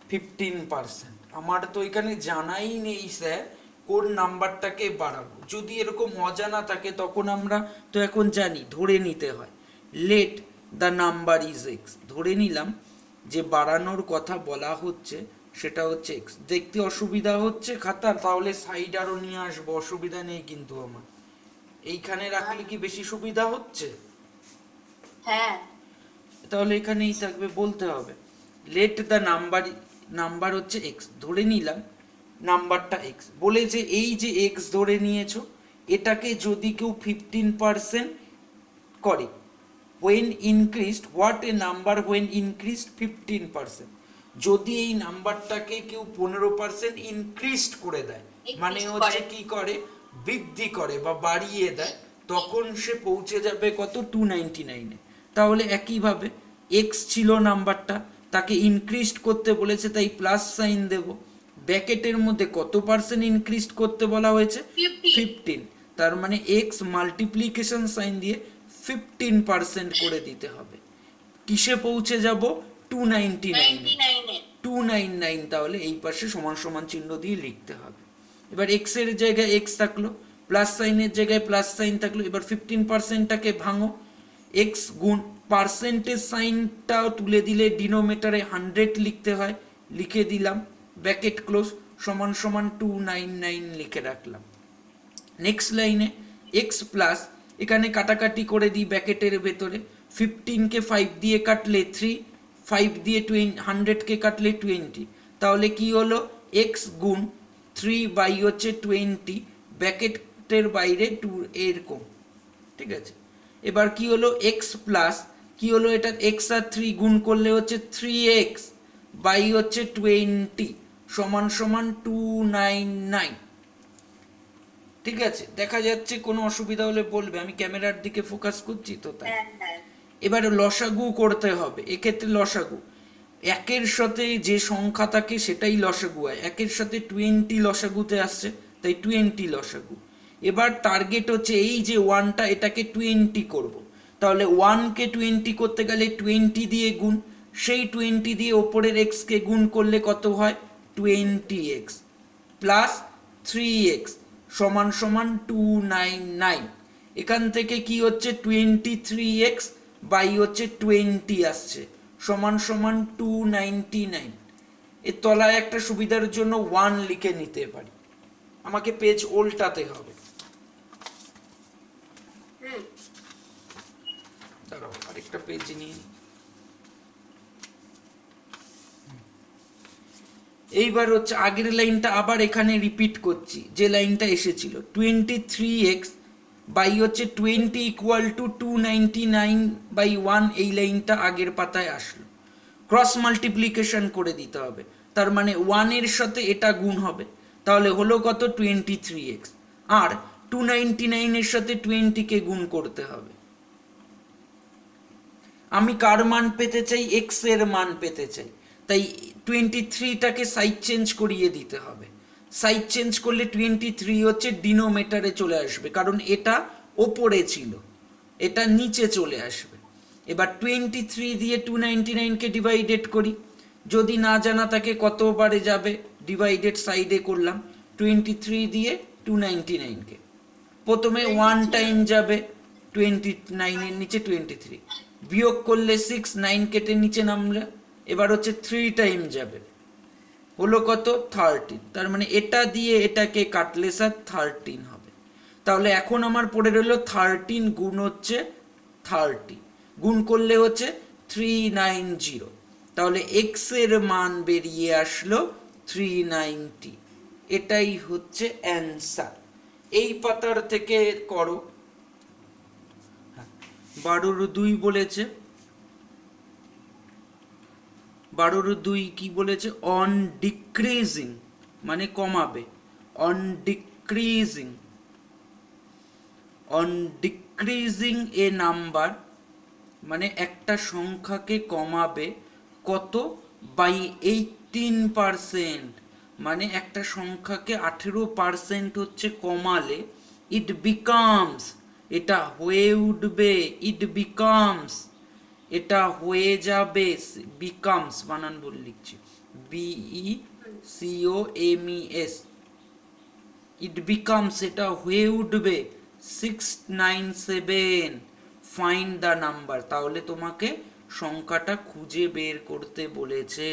[SPEAKER 1] 15%। আমার তো এখানে জানাই নেই স্যার কোন নাম্বারটাকে বাড়াবো। যদি এরকম অজানা থাকে তখন আমরা তো এখন জানি, ধরে নিতে হয় late the number is x. ধরে নিলাম যে বাড়ানোর কথা বলা হচ্ছে সেটা হচ্ছে এক্স। দেখতে অসুবিধা হচ্ছে খাতা, তাহলে সাইড আরো নিয়ে আসবো, অসুবিধা নেই কিন্তু আমার। এইখানে রাখলে কি বেশি সুবিধা হচ্ছে?
[SPEAKER 2] হ্যাঁ,
[SPEAKER 1] তাহলে এখানেই থাকবে, বলতে হবে লেট দ্য নাম্বার হচ্ছে এক্স। ধরে নিলাম নাম্বারটা এক্স, বলে যে এই যে এক্স ধরে নিয়েছো, এটাকে যদি কেউ 15% করে, when increased, what a number when increased 15%, যদি এই নাম্বারটাকে কেউ 15% ইনক্রিজড করে দেয়, মানে হচ্ছে কি করে, বৃদ্ধি করে বা বাড়িয়ে দেয়, তখন সে পৌঁছে যাবে কত? 299-এ। তাহলে একইভাবে এক্স ছিল নাম্বারটা, তাকে ইনক্রিজড করতে বলেছে, তাই প্লাস সাইন দেব। ব্র্যাকেটের মধ্যে কত পার্সেন্ট ইনক্রিজড করতে বলা হয়েছে? 15। তার মানে এক্স মাল্টিপ্লিকেশন সাইন দিয়ে 15% করে দিতে হবে। কিসে পৌঁছে যাব? 299-এ। 299, তাহলে এই পাশে সমান সমান চিহ্ন দিয়ে লিখতে হবে। এবার এক্স এর জায়গায় এক্স থাকলো, প্লাস সাইনের জায়গায় প্লাস সাইন থাকলো। এবার 15%টাকে ভাঙো, এক্স গুণ পার্সেন্টেজ সাইনটাও তুলে দিলে ডিনোমিনেটরে 100 লিখতে হয়, লিখে দিলাম, ব্র্যাকেট ক্লোজ, সমান সমান 299 লিখে রাখলাম। নেক্সট লাইনে এক্স প্লাস, এখানে কাটাকাটি করে দিই ব্র্যাকেটের ভেতরে, 15কে 5 দিয়ে কাটলে 3, 5 দিয়ে 100কে কাটলে 20, তাহলে কি হলো? এক্স গুণ 3 বাই হচ্ছে 20, ব্র্যাকেটের বাইরে 2 এরকম, ঠিক আছে। এবার কি হলো? এক্স প্লাস, কি হলো এটা? এক্স আর 3 গুণ করলে হচ্ছে 3x বাই হচ্ছে 20 সমান সমান 299, ঠিক আছে। দেখা যাচ্ছে, কোনো অসুবিধা হলে বলবে, আমি ক্যামেরার দিকে ফোকাস করছি তো তাই। এবার লসাগু করতে হবে, এক্ষেত্রে লসাগু একের সাথে যে সংখ্যা থাকে সেটাই লসাগু হয়। একের সাথে 20 লসাগুতে আসছে, তাই 20 লসাগু। এবার টার্গেট হচ্ছে এই যে 1টা, এটাকে 20 করব। তাহলে 1কে 20 করতে গেলে 20 দিয়ে গুণ, সেই 20 দিয়ে ওপরের এক্সকে গুণ করলে কত হয়? 20x প্লাস 3x সমান সমান 299। এখান থেকে কি হচ্ছে? 23x বাই হচ্ছে 20 আসছে, সমান সমান 299। এর তলায় একটা সুবিধার জন্য 1 লিখে নিতে পারি, আমাকে পেজ উল্টাতে হবে। দাঁড়াও, আরেকটা পেজ নিয়ে। এইবার হচ্ছে আগের লাইনটা আবার এখানে রিপিট করছি, যে লাইনটা এসেছিল 23x বাই হচ্ছে 20 ইকুয়াল টু 299/1, এই লাইনটা আগের পাতায় আসলো। ক্রস মাল্টিপ্লিকেশন করে দিতে হবে, তার মানে 1 এর সাথে এটা গুণ হবে, তাহলে হলো কত? 23x। আর 299 এর সাথে 20কে গুণ করতে হবে। আমি কার মান পেতে চাই? এক্স এর মান পেতে চাই, তাই 23টাকে সাইড চেঞ্জ করিয়ে দিতে হবে। সাইড চেঞ্জ করলে 23 হচ্ছে ডিনোমিনেটরে চলে আসবে, কারণ এটা ওপরে ছিল, এটা নিচে চলে আসবে। এবার 23 দিয়ে 299কে ডিভাইডেড করি, যদি না জানা থাকে কতবারে যাবে, ডিভাইডেড সাইডে করলাম 23 দিয়ে 299কে। প্রথমে 1 টাইম যাবে 29 এর নিচে 23, বিয়োগ করলে 6, 9 কেটে নিচে নামলে এবার হচ্ছে 3 টাইম যাবে, হলো কত 13। তার মানে এটা দিয়ে এটাকে কাটলে স্যার 13 হবে। তাহলে এখন আমার পড়ে রইল 13 গুণ হচ্ছে 30, গুণ করলে হচ্ছে 390। তাহলে এক্স এর মান বেরিয়ে আসলো 390। এটাই হচ্ছে অ্যান্সার। এই পাতার থেকে করো। 12/2 বলেছে, 12/2 কি বলেছে? অন ডিক্রিজিং মানে কমাবে, on decreasing, on decreasing A number মানে একটা সংখ্যাকে কমাবে কত? বাই 18%। মানে একটা সংখ্যাকে 18% হচ্ছে কমালে ইট বিকামস, এটা হয়ে উঠবে, ইট বিকামস, এটা হয়ে যাবে, বিকামস বানান বলে লিখছি, BECOMES, ইট বিকামস, এটা হয়ে উঠবে 697। Find the number. তাহলে তোমাকে সংখ্যাটা খুঁজে বের করতে বলেছে।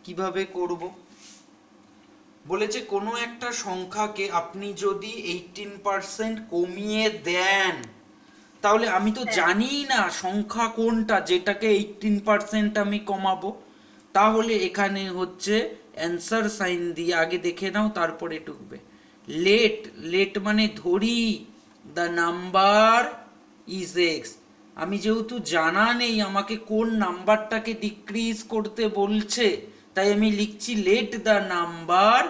[SPEAKER 1] কিভাবে করব? বলেছে কোনো একটা সংখ্যাকে আপনি যদি 18% কমিয়ে দেন, তাহলে আমি তো জানি না সংখ্যা কোনটা যেটাকে 18% আমি কমাবো। তাহলে এখানে হচ্ছে অ্যান্সার সাইন দিয়ে আগে দেখে নাও, তারপরে টুকবে। লেট, লেট মানে ধরি, দ্য নাম্বার ইজ এক্স। আমি যেহেতু জানা নেই আমাকে কোন নাম্বারটাকে ডিক্রিজ করতে বলছে, তাই আমি লিখছি late the number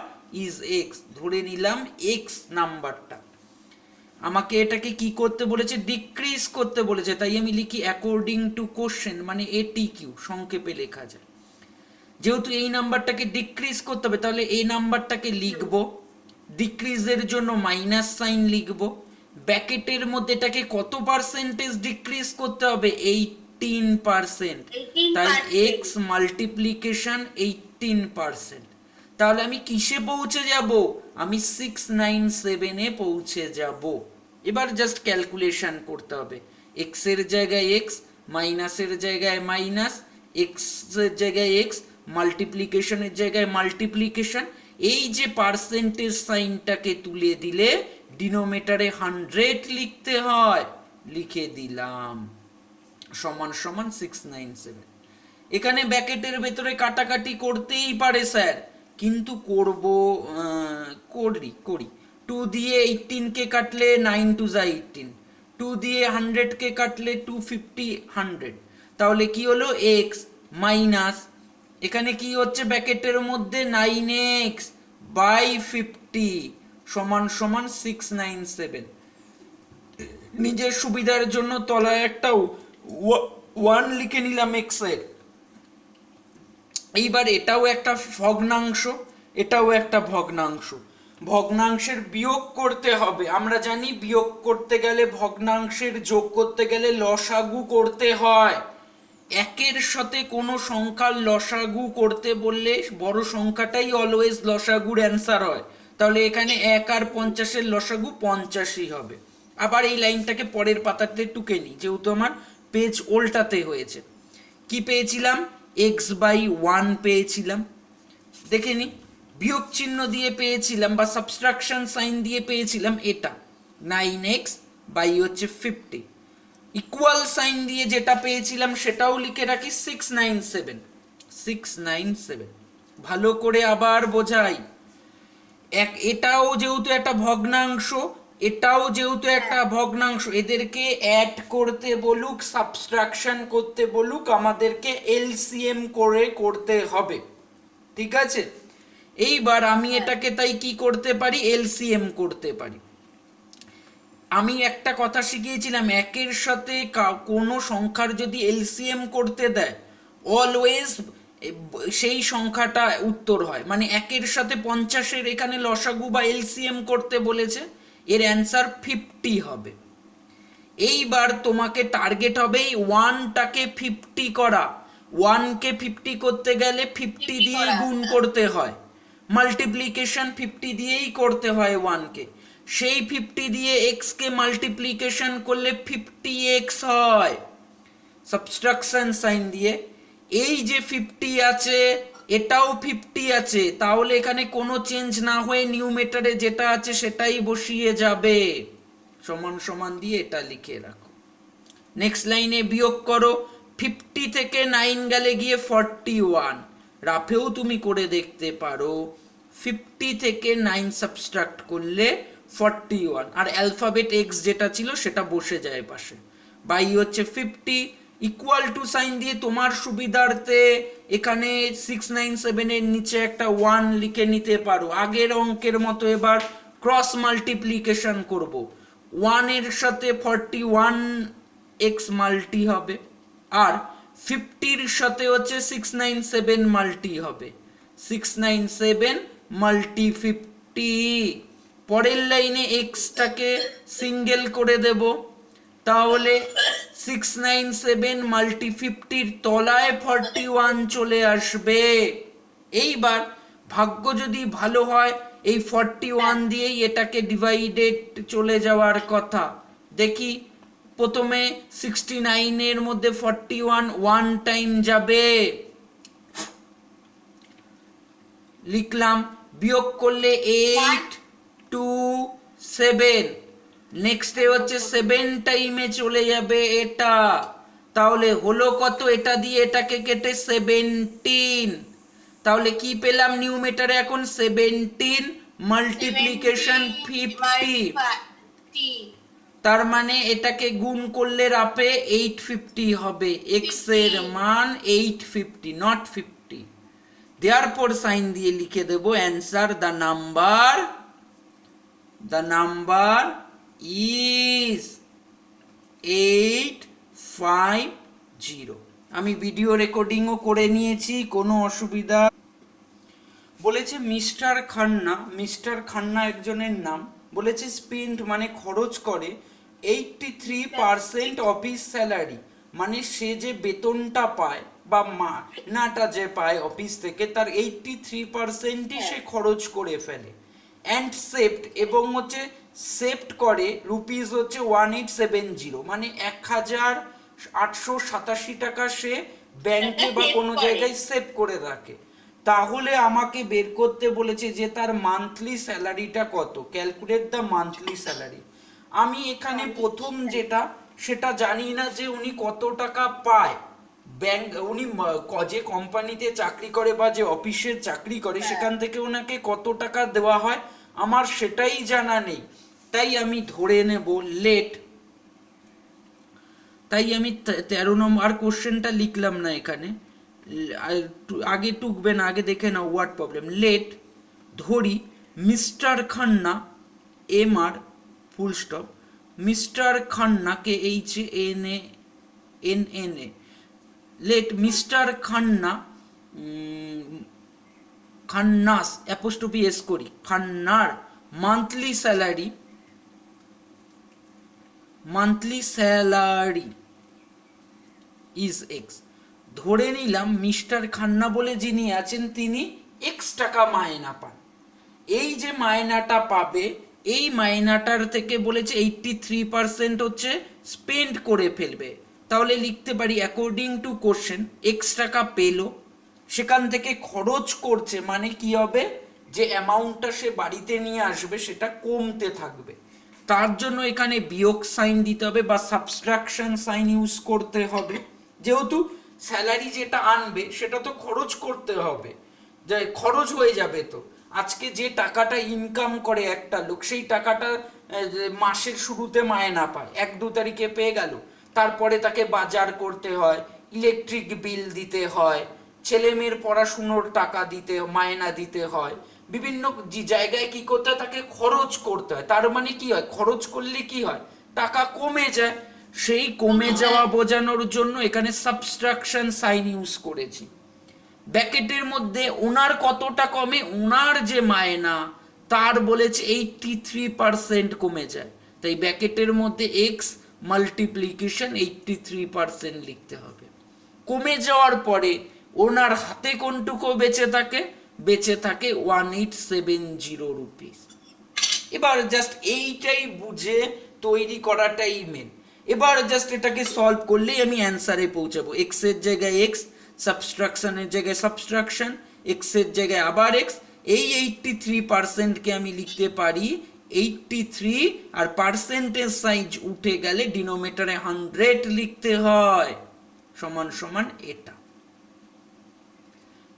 [SPEAKER 1] is x, ধরে নিলাম এক্স নাম্বারটা। আমাকে এটাকে কি করতে বলেছে? ডিক্রিজ করতে বলেছে, তাই আমি লিখি অ্যাকর্ডিং টু কোশ্চেন মানে ATQ, সংক্ষেপে লেখা যায়। যেহেতু এই নাম্বারটাকে ডিক্রিজ করতে হবে, তাহলে এই নাম্বারটাকে লিখব, ডিক্রিজের জন্য মাইনাস সাইন লিখব, ব্র্যাকেটের মধ্যে এটাকে কত পার্সেন্টেজ ডিক্রিজ করতে হবে? 18%। তাই এক্স মাল্টিপ্লিকেশন 18%। তাহলে আমি কিসে পৌঁছে যাব? আমি 697 এ পৌঁছে যাব। এবার জাস্ট ক্যালকুলেশন করতে হবে, এক্স এর জায়গায় এক্স, মাইনাসের জায়গায় মাইনাস, এক্স এর জায়গায় এক্স, মাল্টিপ্লিকেশনের জায়গায় মাল্টিপ্লিকেশন। এই যে পার্সেন্টেজ সাইনটাকে তুলে দিলে ডিনোমিনেটরে 100 লিখতে হয়, লিখে দিলাম, সমান সমান 697। এখানে ব্র্যাকেটের ভেতরে কাটাকাটি করতেই পারে স্যার, কিন্তু করব, করি 2 দিয়ে 18 কে কাটলে 9 2 যা 18, 2 দিয়ে 100 কে কাটলে 250 100। তাহলে কি হলো? এক্স মাইনাস, এখানে কি হচ্ছে ব্র্যাকেটের মধ্যে 9x বাই 50 সমান সমান 697। নিজের সুবিধার জন্য তলায় একটা 1 লিখে নিলাম এক্স এর। এইবার এটাও একটা ভগ্নাংশ, এটাও একটা ভগ্নাংশ, ভগ্নাংশের বিয়োগ করতে হবে। আমরা জানি বিয়োগ করতে গেলে, ভগ্নাংশের যোগ করতে গেলে লসাগু করতে হয়। একের সাথে কোনো সংখ্যার লসাগু করতে বললে বড় সংখ্যাটাই অলওয়েজ লসাগুর অ্যান্সার হয়। তাহলে এখানে 1 আর 50-এর লসাগু 85 হবে। আবার এই লাইনটাকে পরের পাতাতে টুকে নিই, যেহেতু আমার পেজ উল্টাতে হয়েছে। কি পেয়েছিলাম? x/1 পেয়েছিলাম, দেখে নি, বিয়োগ চিহ্ন দিয়ে পেয়েছিলাম বা সাবট্রাকশন সাইন দিয়ে পেয়েছিলাম এটা 9x বাই হচ্ছে 50, ইকুয়াল সাইন দিয়ে যেটা পেয়েছিলাম সেটাও লিখে রাখি 697। ভালো করে আবার বোঝাই, এটাও যেহেতু একটা ভগ্নাংশ, এটাও যেহেতু একটা ভগ্নাংশ, এদেরকে অ্যাড করতে বলুক, সাবট্রাকশন করতে বলুক, আমাদেরকে এলসিএম করে করতে হবে, ঠিক আছে? এইবার আমি এটাকে তাই কি করতে পারি? এলসিএম করতে পারি। আমি একটা কথা শিখিয়েছিলাম, একের সাথে কোনো সংখ্যার যদি এলসিএম করতে দেয় অলওয়েজ সেই সংখ্যাটা উত্তর হয়। মানে একের সাথে 50-এর এখানে লসাগু বা এলসিএম করতে বলেছে, এর অ্যান্সার 50 হবে। এইবার তোমাকে টার্গেট হবে এই 1টাকে 50 করা। 1কে 50 করতে গেলে 50 দিয়েই গুণ করতে হয়, মাল্টিপ্লিকেশন 50 দিয়েই করতে হয় 1কে। সেই 50 দিয়ে x কে মাল্টিপ্লিকেশন করলে 50x হয়। সাবট্রাকশন সাইন দিয়ে। এই যে 50 আছে এটাও 50 আছে, তাহলে এখানে কোনো চেঞ্জ না হয়ে নিউমেটারে যেটা আছে সেটাই বসিয়ে যাবে, সমান সমান দিয়ে এটা লিখে রাখো। নেক্সট লাইনে বিয়োগ করো, 50 থেকে 9 গেলে গিয়ে 41, রাফেও তুমি করে দেখতে পারো। 50 থেকে 9 সাবট্রাক্ট করলে 41, আর অ্যালফাবেট এক্স যেটা ছিল সেটা বসে যায় পাশে। বাই হচ্ছে 50 ইকুয়াল টু সাইন দিয়ে তোমার সুবিধার্থে এখানে 697 এর নিচে একটা 1 লিখে নিতে পারো। আগের অঙ্কের মতো এবার ক্রস মাল্টিপ্লিকেশন করব। 1 এর সাথে 41 এক্স মাল্টি হবে, আর 50 এর সাথে হচ্ছে 697 মাল্টি হবে। 697 মাল্টি 50। পরের লাইনে এক্সটাকে সিঙ্গেল করে দেব, তাহলে 697 মাল্টি 50 এর তলায় 41 চলে আসবে। এইবার ভাগ্য যদি ভালো হয় এই 41 দিয়েই এটাকে ডিভাইডেড চলে যাওয়ার কথা। দেখি প্রথমে 69 এর মধ্যে 41 ওয়ান টাইম যাবে, লিখলাম। বিয়োগ করলে 8 2 7, নেক্সটে হচ্ছে 7 টাইমে চলে যাবে এটা, তাহলে হলো কত, এটা দিয়ে এটাকে কেটে 17। তাহলে কি পেলাম নিউমেটারে এখন 17 মাল্টিপ্লিকেশন 50, তার মানে এটাকে গুণ করলে রাপে 850 হবে। এক্স এর মান 850 নট 50। দেয়ারপর সাইন দিয়ে লিখে দেব অ্যান্সার দ্য নাম্বার ইজ 850। আমি ভিডিও রেকর্ডিংও করে নিয়েছি, কোনো অসুবিধা। বলেছে মিস্টার খান্না একজনের নাম। বলেছে স্পেন্ড মানে খরচ করে 83% অফ হিজ স্যালারি, মানে সে যে বেতনটা পায় বা মাইনাটা যে পায় অফিস থেকে তার 83%ই সে খরচ করে ফেলে। অ্যান্ড সেভড, এবং হচ্ছে সেভড করে রুপিস হচ্ছে 1870, মানে 1887 টাকা সে ব্যাংকে বা কোনো জায়গায় সেভ করে রাখে। তাহলে আমাকে বের করতে বলেছে যে তার মান্থলি স্যালারিটা কত, ক্যালকুলেট দ্য মান্থলি স্যালারি। আমি এখানে প্রথম যেটা সেটা জানি না যে উনি কত টাকা পায়। ব্যাংক উনি যে কোম্পানিতে চাকরি করে বা যে অফিসের চাকরি করে সেখান থেকে ওনাকে কত টাকা দেওয়া হয় আমার সেটাই জানা নেই। তাই আমি ধরে নেব লেট, তাই আমি 13 নম্বর কোশ্চেনটা লিখলাম না এখানে, আগে টুকবে না, আগে দেখে নাও ওয়ার্ড প্রবলেম। লেট ধরি mister Khanna MR full stop, mister খান্নাকে HANNA, let mister Khanna's apostrophe S করি, খান্নার মান্থলি স্যালারি ইজ এক্স। ধরে নিলাম মিস্টার খান্না বলে যিনি আছেন তিনি এক্স টাকা মায়না পান। এই যে মায়নাটা পাবে এই মায়নাটার থেকে বলেছে 83% হচ্ছে স্পেন্ড করে ফেলবে। তাহলে লিখতে পারি অ্যাকর্ডিং টু কোশ্চেন এক্স টাকা পেলো, সেখান থেকে খরচ করছে, মানে কি হবে যে অ্যামাউন্টটা সে বাড়িতে নিয়ে আসবে সেটা কমতে থাকবে। তার জন্য এখানে বিয়োগ সাইন দিতে হবে বা সাবট্রাকশন সাইন ইউজ করতে হবে, যেহেতু স্যালারি যেটা আনবে সেটা তো খরচ করতে হবে, যে খরচ হয়ে যাবে। তো আজকে যে টাকাটা ইনকাম করে একটা লোক সেই টাকাটা মাসের শুরুতে মায়না পায়, 1-2 তারিখে পেয়ে গেল, তারপরে তাকে বাজার করতে হয়, ইলেকট্রিক বিল দিতে হয়, ছেলে মেয়ের পড়াশুনোর টাকা দিতে মায়না দিতে হয়, বিভিন্ন জায়গায় কি করতে হয় তাকে খরচ করতে হয়। তার মানে কি হয়, খরচ করলে কি হয় টাকা কমে যায়, সেই কমে যাওয়া বোঝানোর জন্য এখানে সাবট্রাকশন সাইন ইউজ করেছি। ব্র্যাকেটের মধ্যে ওনার কতটা কমে, ওনার যে মায়না তার বলেছে 83% কমে যায়, তাই ব্র্যাকেটের মধ্যে এক্স মাল্টিপ্লিকেশন 83% লিখতে হবে। কমে যাওয়ার পরে ওনার হাতে কোনটুকু বেঁচে থাকে 1870 রুপিস। এবার জাস্ট এইটাই বুঝে তৈরি করাটাই মেন। এবার জাস্ট এটাকে সলভ করলেই আমি অ্যান্সারে পৌঁছাবো। এক্স এর জায়গায় এক্স, সাবস্ট্রাকশনের জায়গায় সাবস্ট্রাকশন, এক্স এর জায়গায় আবার এক্স। এই 83%কে আমি লিখতে পারি 83, আর পার্সেন্টেজ সাইজ উঠে গেলে ডিনোমিনেটরে 100 লিখতে হয়, সমান সমান এটা।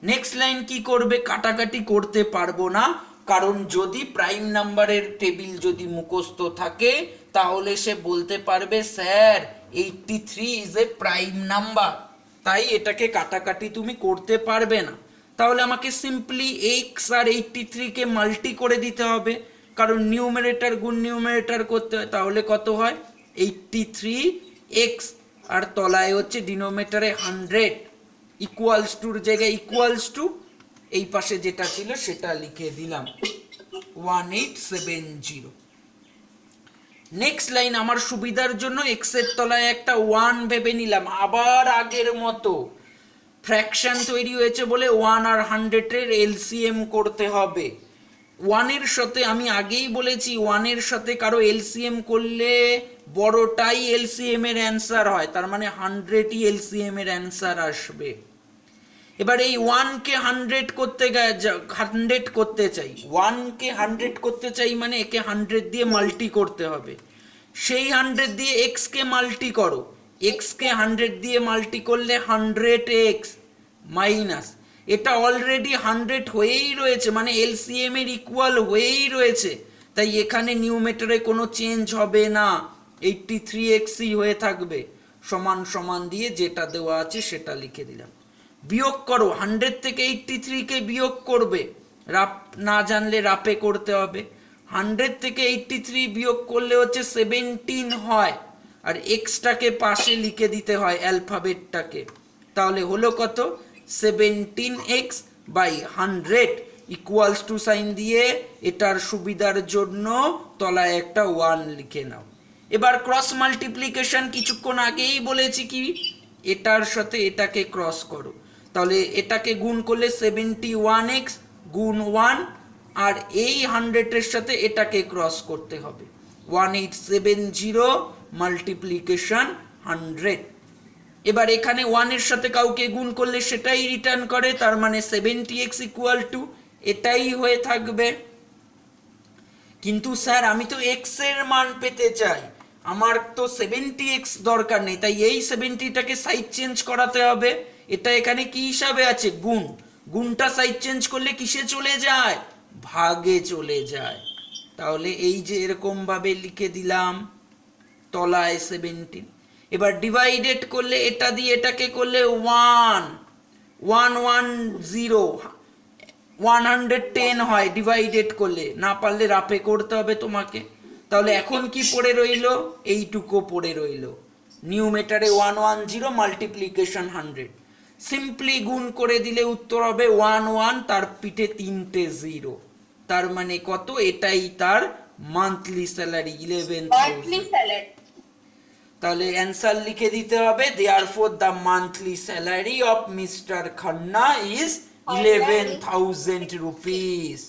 [SPEAKER 1] নেক্সট লাইন কি করবে? কাটাকাটি করতে পারবো না, কারণ যদি প্রাইম নাম্বারের টেবিল যদি মুখস্থ থাকে তাহলে সে বলতে পারবে sir 83 is a prime number, তাই এটাকে কাটাকাটি তুমি করতে পারবে না। তাহলে আমাকে সিম্পলি এক্স আর 83 কে মাল্টি করে দিতে হবে, কারণ নিউমারেটর গুণ নিউমারেটর করতে হয়। তাহলে কত হয়? 83x, আর তলায় হচ্ছে ডিনোমিনেটরে 100, ইকুয়ালস টুর জায়গায় ইকুয়ালস টু, এই পাশে যেটা ছিল সেটা লিখে দিলাম 1870। নেক্সট লাইন আমার সুবিধার জন্য এক্স এর তলায় একটা 1 ভেবে নিলাম, আবার আগের মতো ফ্র্যাকশন তৈরি হয়েছে বলে 1 আর 100 এর এলসিএম করতে হবে। 1 এর সাথে আমি আগেই বলেছি 1 এর সাথে কারো এলসিএম করলে বড়টাই এলসিএম এর অ্যান্সার হয়, তার মানে 100ই এলসিএম এর অ্যান্সার আসবে। এবার এই 1 কে 100 করতে চাই, 1 কে 100 করতে চাই মানে একে 100 দিয়ে মাল্টি করতে হবে। সেই 100 দিয়ে x কে মাল্টি করো, x কে 100 দিয়ে মাল্টি করলে 100x মাইনাস, এটা অলরেডি 100 হয়েই রয়েছে, মানে এলসিএম এর ইকুয়াল হয়েই রয়েছে, তাই এখানে নিউমেটরে কোনো চেঞ্জ হবে না, 83xই হয়ে থাকবে। সমান সমান দিয়ে যেটা দেওয়া আছে সেটা লিখে দিলাম। বিয়োগ করো, 100 থেকে 83 কে বিয়োগ করবে, রাপ না জানলে রাপে করতে হবে। 100 থেকে 83 বিয়োগ করলে হচ্ছে 17 হয়, আর এক্সটাকে পাশে লিখে দিতে হয় অ্যালফাবেটটাকে, তাহলে হলো কত? 17x by 100 equals to sign দিয়ে এটার সুবিধার জন্য তলায় একটা 1 লিখে নাও। এবার ক্রস মাল্টিপ্লিকেশন কিছুক্ষণ আগেই বলেছি কি, এটার সাথে এটাকে ক্রস করো, তাহলে এটাকে গুণ করলে 71x গুণ 1, আর এই 100 এর সাথে এটাকে ক্রস করতে হবে, 1870 মাল্টিপ্লিকেশন 100। এবার এখানে 1 এর সাথে কাউকে গুণ করলে সেটাই রিটার্ন করে, তার মানে 70x ইকুয়াল টু এটাই হয়ে থাকবে। কিন্তু স্যার আমি তো x এর মান পেতে চাই, আমার তো 70x দরকার নেই, তাই এই 70টাকে সাইড চেঞ্জ করাতে হবে। এটা এখানে কি হিসাবে আছে? গুণ, গুণটা সাইড চেঞ্জ করলে কিসে চলে যায়? ভাগে চলে যায়। তাহলে এই যে এরকম ভাবে লিখে দিলাম তলায় 17। এবার ডিভাইডেড করলে এটা দিয়ে এটাকে করলে 110 হয় ডিভাইডেড করলে, না পারলে রাপে করতে হবে তোমাকে। তাহলে এখন কি পড়ে রইল? এইটুকু পড়ে রইল, নিউমেটারে 110 মাল্টিপ্লিকেশন 100। সিম্পলি গুণ করে দিলে উত্তর হবে 11, তার পিঠে 3টে 0, তার মানে কত? এটাই তার মান্থলি স্যালারি 11,000। তাহলে অ্যান্সার লিখে দিতে হবে, therefore the monthly salary of mister Khanna is 11,000 rupees.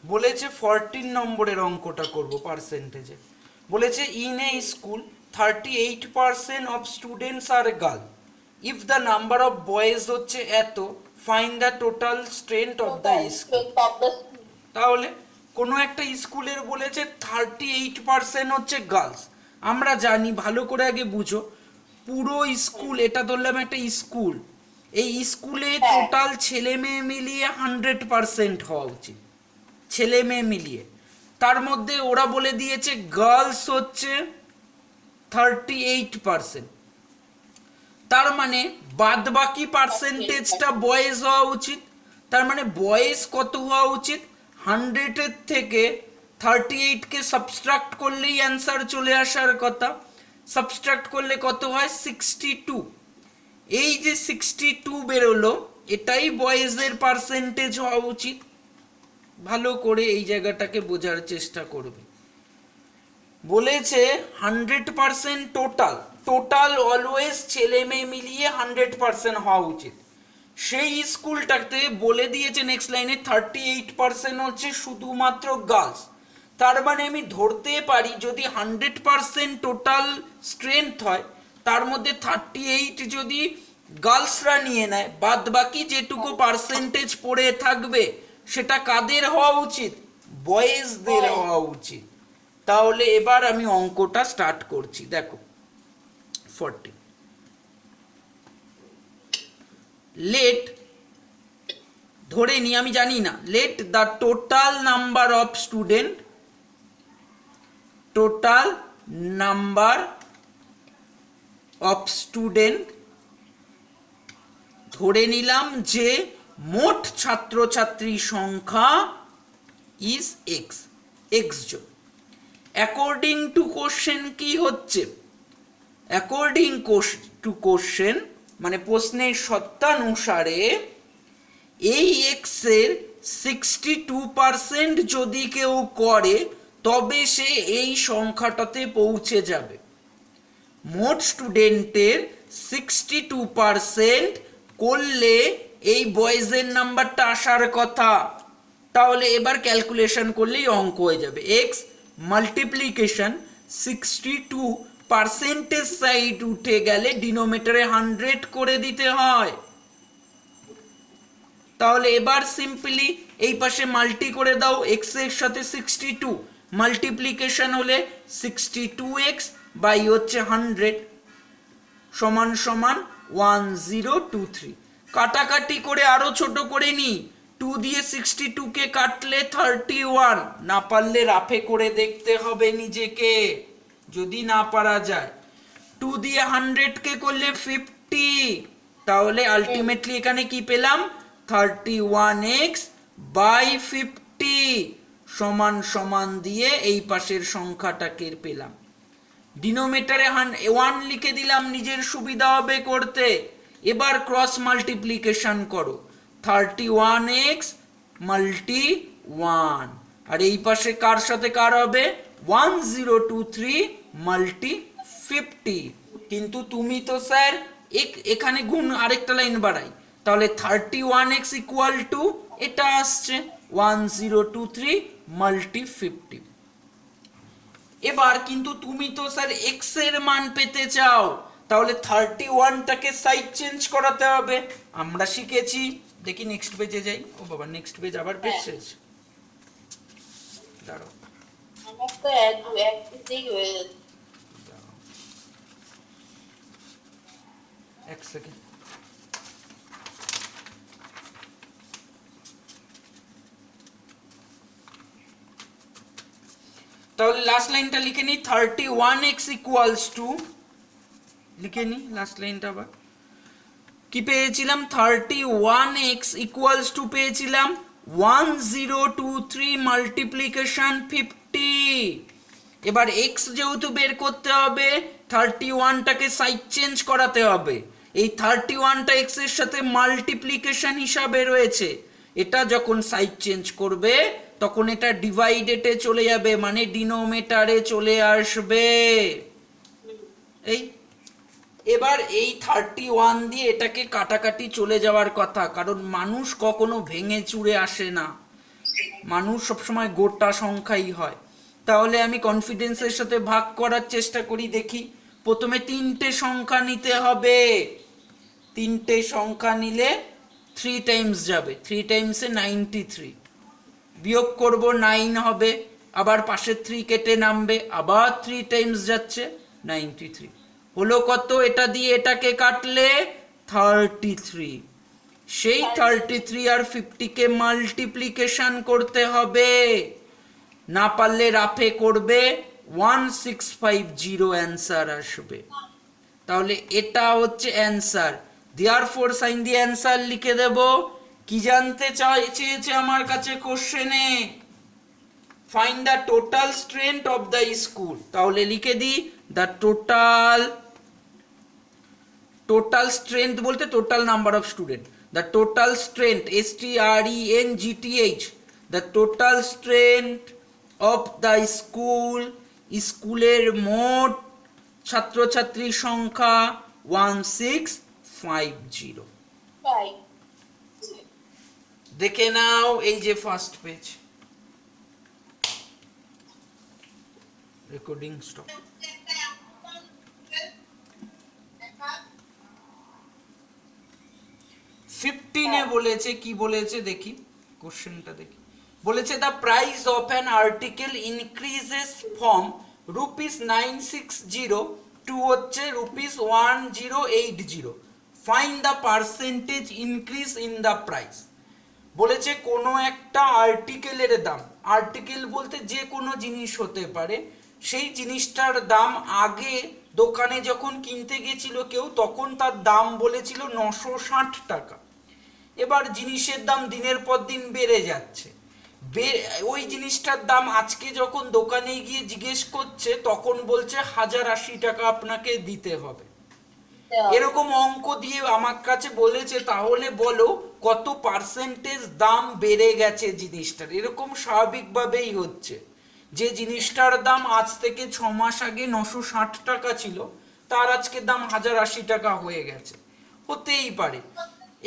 [SPEAKER 1] বলেছে 14 নম্বরের অঙ্কটা করব পার্সেন্টেজে। বলেছে in a school 38% of students are girl, if the number of boys হচ্ছে এত, find the total strength of the school. তাহলে কোনো একটা স্কুলের বলেছে 38% হচ্ছে গার্লস, আমরা জানি, ভালো করে আগে বুঝো, পুরো স্কুল, এটা ধরলাম একটা স্কুল, এই স্কুলে টোটাল ছেলে মেয়ে মিলিয়ে 100% হওয়া উচিত, ছেলে মেয়ে মিলিয়ে। তার মধ্যে ওরা বলে দিয়েছে গার্লস হচ্ছে 38%, তার মানে বাদ বাকি পার্সেন্টেজটা বয়েজ হওয়া উচিত। তার মানে বয়েজ কত হওয়া উচিত? 100 এর থেকে 38 কে সাবট্রাক্ট করলেই অ্যান্সার চলে আসার কথা। সাবট্রাক্ট করলে কত হয়? 62। এই যে 62 বেরোলো, এটাই বয়েজের পার্সেন্টেজ হওয়া উচিত। ভালো করে এই জায়গাটাকে বোঝার চেষ্টা করবে। বলেছে 100% টোটাল, টোটাল অলওয়েজ ছেলে মেয়ে মিলিয়ে 100% হওয়া উচিত। সেই স্কুলটাতে বলে দিয়েছে নেক্সট লাইনে 38% হচ্ছে শুধুমাত্র গার্লস, তার মানে আমি ধরতে পারি যদি 100% টোটাল স্ট্রেংথ হয়, তার মধ্যে 38 যদি গার্লসরা নিয়ে নেয়, বাদ বাকি যেটুকু পার্সেন্টেজ পড়ে থাকবে সেটা কাদের হওয়া উচিত? বয়েজদের হওয়া উচিত। তাহলে এবার আমি অঙ্কটা স্টার্ট করছি। দেখো 40 লেট, ধরে নি, আমি জানি না, let the total number of student, total number of student, ধরে নিলাম যে মোট ছাত্রছাত্রী সংখ্যা ইজ এক্স, এক্স জন। অ্যাকর্ডিং টু কোশ্চেন কি হচ্ছে? অ্যাকর্ডিং টু কোশ্চেন মানে প্রশ্নের সত্যানুসারে এই এক্স এর 62% যদি কেউ করে তবে সে এই সংখ্যাটাতে পৌঁছে যাবে। মোট স্টুডেন্টের 62% করলে এই বয়েজের নাম্বারটা আসার কথা। তাহলে এবার ক্যালকুলেশন করলেই অঙ্ক হয়ে যাবে। এক্স মাল্টিপ্লিকেশন 62 পার্সেন্টেজ সাইড উঠে গেলে ডিনোমিনেটরে 100 করে দিতে হয়। তাহলে এবার সিম্পলি এই পাশে মাল্টি করে দাও, এক্স এর সাথে 62, মাল্টিপ্লিকেশন হলে 62x বাই হচ্ছে 100 সমান সমান 1023। কাটাকাটি করে আরো ছোট করে নি, 2 দিয়ে 62 কে কাটলে 31, না পারলে রাফে করে দেখতে হবে নিজেকে যদি না পারা যায়। 2 দিয়ে 100 কে করলে 50, তাহলে আলটিমেটলি এখানে কি পেলাম? 31x বাই 50 সমান সমান দিয়ে এই পাশের সংখ্যাটাকে পেলাম। ডিনোমিনেটরে 1 লিখে দিলাম, নিজের সুবিধা হবে করতে। এবার ক্রস মাল্টিপ্লিকেশন করো, 31x মাল্টি 1, আর এই পাশে কার সাথে কার হবে? 1023 মাল্টি 50। কিন্তু তুমি তো স্যার এখানে গুণ আরেকটা লাইন বাড়াই, তাহলে 31x ইকুয়াল টু এটা আসছে 1023 মাল্টি 50। এবার কিন্তু তুমি তো স্যার x এর মান পেতে চাও, তাহলে 31টাকে সাইড চেঞ্জ করাতে হবে। আমরা শিখেছি, দেখি নেক্সট পেজে যাই। ও বাবা, নেক্সট পেজ আবার পেজ শেষ, দাঁড়াও
[SPEAKER 2] আমার তো এক পেজেই হয়ে যাচ্ছে।
[SPEAKER 1] এক সেকেন্ড। তাহলে লাস্ট লাইনটা লিখে নিই, 31x ইকুয়ালস টু, লিখে নিই লাস্ট লাইনটা আবার। কি পেয়েছিলাম? 31x ইকুয়ালস টু পেয়েছিলাম 1023 মাল্টিপ্লিকেশন 50। এবার x যেহেতু বের করতে হবে, 31টাকে সাইড চেঞ্জ করাতে হবে। এই 31টা x এর সাথে মাল্টিপ্লিকেশন হিসাবে রয়েছে, এটা যখন সাইড চেঞ্জ করবে তখন এটা ডিভাইডেডে চলে যাবে, মানে ডিনোমিনেটরে চলে আসবে। এই এবার এই 31 দিয়ে এটাকে কাটাকাটি চলে যাওয়ার কথা, কারণ মানুষ কখনো ভেঙে চুরে আসে না, মানুষ সবসময় গোটা সংখ্যাই হয়। তাহলে আমি কনফিডেন্সের সাথে ভাগ করার চেষ্টা করি, দেখি। প্রথমে 3টে সংখ্যা নিতে হবে, 3টে সংখ্যা নিলে 3 টাইমস যাবে, 3 টাইমসে 93, বিয়োগ করব 9 হবে, আবার পাশে 3 কেটে নামবে, আবার 3 টাইমস যাচ্ছে 93, হলো কত? এটা দিয়ে এটাকে কাটলে 33। সেই 33 আর 50 কে মাল্টিপ্লিকেশন করতে হবে, না পারলে রাফে করবে, 1650 অ্যান্সার আসবে। তাহলে এটা হচ্ছে অ্যান্সার। দেয়ারফর সাইন দিয়ে অ্যান্সার লিখে দেব। কি জানতে চেয়েছে আমার কাছে কোশ্চেনে? Find the total strength of the school. তাহলে লিখে দিই দ্য টোটাল স্ট্রেংথ বলতে total number of student, the total strength, STRENGTH, the total strength of the school, স্কুলের মোট ছাত্রছাত্রীর সংখ্যা 1650। দেখে নাও, এই যে ফার্স্ট পেজ। Recording stop. 15 বলেছে, কি বলেছে দেখি কোশ্চেনটা দেখি। বলেছে the price of an article increases from ₹960 to হচ্ছে ₹1080। Find the percentage increase in the price. বলেছে কোনো একটা আর্টিকেলের দাম, আর্টিকেল বলতে যে কোনো জিনিস হতে পারে, সেই জিনিসটার দাম আগে দোকানে যখন কিনতে গেছিল কেউ, তখন তার দাম বলেছিল 960 টাকা। এবার জিনিসের দাম দিনের পর দিন বেড়ে যাচ্ছে, ওই জিনিসটার দাম আজকে যখন দোকানে গিয়ে জিজ্ঞেস করছে তখন বলছে 1080 টাকা আপনাকে দিতে হবে। এরকম অঙ্ক দিয়ে আমার কাছে বলেছে তাহলে বলো কত পার্সেন্টেজ দাম বেড়ে গেছে জিনিসটার। এরকম স্বাভাবিকভাবেই হচ্ছে, যে জিনিসটার দাম আজ থেকে 6 মাস আগে 960 টাকা ছিল, তার আজকে দাম 1080 টাকা হয়ে গেছে, হতেই পারে।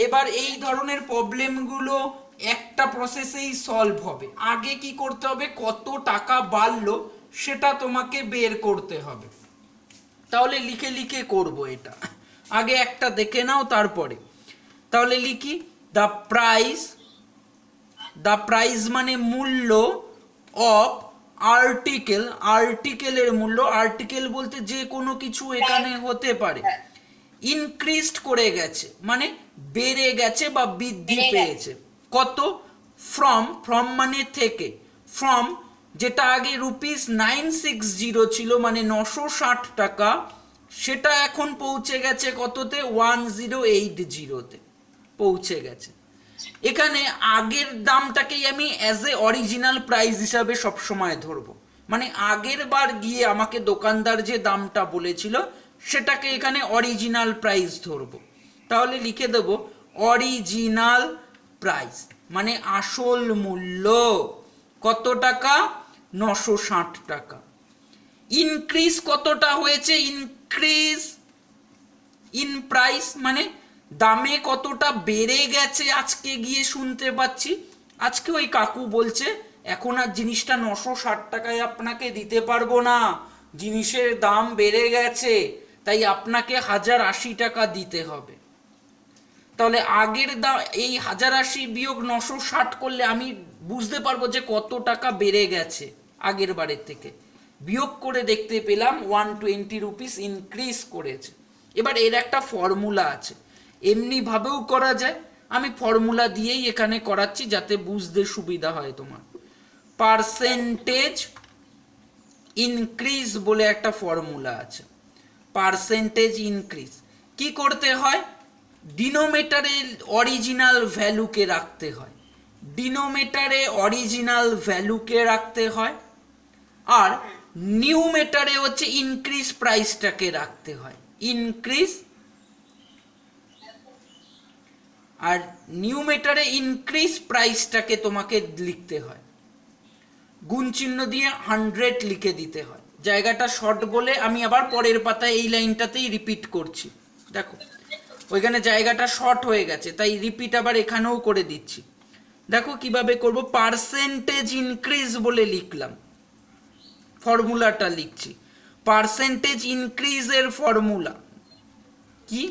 [SPEAKER 1] এবার এই ধরনের প্রবলেমগুলো একটা প্রসেসেই সলভ হবে। আগে কি করতে হবে, কত টাকা বাড়লো সেটা তোমাকে বের করতে হবে। তাহলে লিখে লিখে করব এটা, আগে একটা দেখে নাও তারপরে। তাহলে লিখি দ্য প্রাইস মানে মূল্য অফ আর্টিকেল, আর্টিকেলের মূল্য, আর্টিকেল বলতে যে কোনো কিছু এখানে হতে পারে, ইনক্রিজড করে গেছে মানে বেড়ে গেছে বা বৃদ্ধি পেয়েছে। কত? ফ্রম মানে থেকে, ফ্রম যেটা আগে ₹960 ছিল মানে 960 টাকা, সেটা এখন পৌঁছে গেছে কততে? 1080-তে পৌঁছে গেছে। এখানে আগের দামটাকেই আমি অ্যাজ এ অরিজিনাল প্রাইস হিসাবে সবসময় ধরবো, মানে আগের বার গিয়ে আমাকে দোকানদার যে দামটা বলেছিল সেটাকে এখানে অরিজিনাল প্রাইস ধরবো। তাহলে লিখে দেব অরিজিনাল প্রাইস মানে আসল মূল্য কত টাকা? 960 টাকা। ইনক্রিজ কতটা হয়েছে? ইনক্রিজ ইন প্রাইস মানে দামে কতটা বেড়ে গেছে আজকে গিয়ে শুনতে পাচ্ছি। আজকে ওই কাকু বলছে এখন আর জিনিসটা 960 টাকায় আপনাকে দিতে পারবো না, জিনিসের দাম বেড়ে গেছে, তাই আপনাকে 1080 টাকা দিতে হবে। তাহলে আগের দাম এই 1080 বিয়োগ 960 করলে আমি বুঝতে পারবো যে কত টাকা বেড়ে গেছে আগের বারের থেকে। বিয়োগ করে দেখতে পেলাম 120 রুপিস ইনক্রিজ করেছে। এবার এর একটা ফর্মুলা আছে, এমনি ভাবেও করা যায়, আমি ফর্মুলা দিয়েই এখানে করাচ্ছি যাতে বুঝতে সুবিধা হয় তোমার। পার্সেন্টেজ ইনক্রিজ বলে একটা ফর্মুলা আছে, পার্সেন্টেজ ইনক্রিজ। কি করতে হয়? ডিনোমিনেটরে অরিজিনাল ভ্যালুকে রাখতে হয়, ডিনোমিনেটরে অরিজিনাল ভ্যালুকে রাখতে হয়, আর নিউমেটারে হচ্ছে ইনক্রিজ প্রাইসটাকে রাখতে হয়, ইনক্রিজ, আর নিউমেটারে ইনক্রিজ প্রাইসটাকে তোমাকে লিখতে হয়, গুণ চিহ্ন দিয়ে 100 লিখে দিতে হয়। জায়গাটা শর্ট বলে আমি আবার পরের পাতায় এই লাইনটাতেই রিপিট করছি। দেখো ওইখানে জায়গাটা শর্ট হয়ে গেছে তাই রিপিট আবার এখানেও করে দিচ্ছি। দেখো কিভাবে করব, পার্সেন্টেজ ইনক্রিজ বলে লিখলাম, ফর্মুলাটা লিখছি। পার্সেন্টেজ ইনক্রিজের ফর্মুলা কি?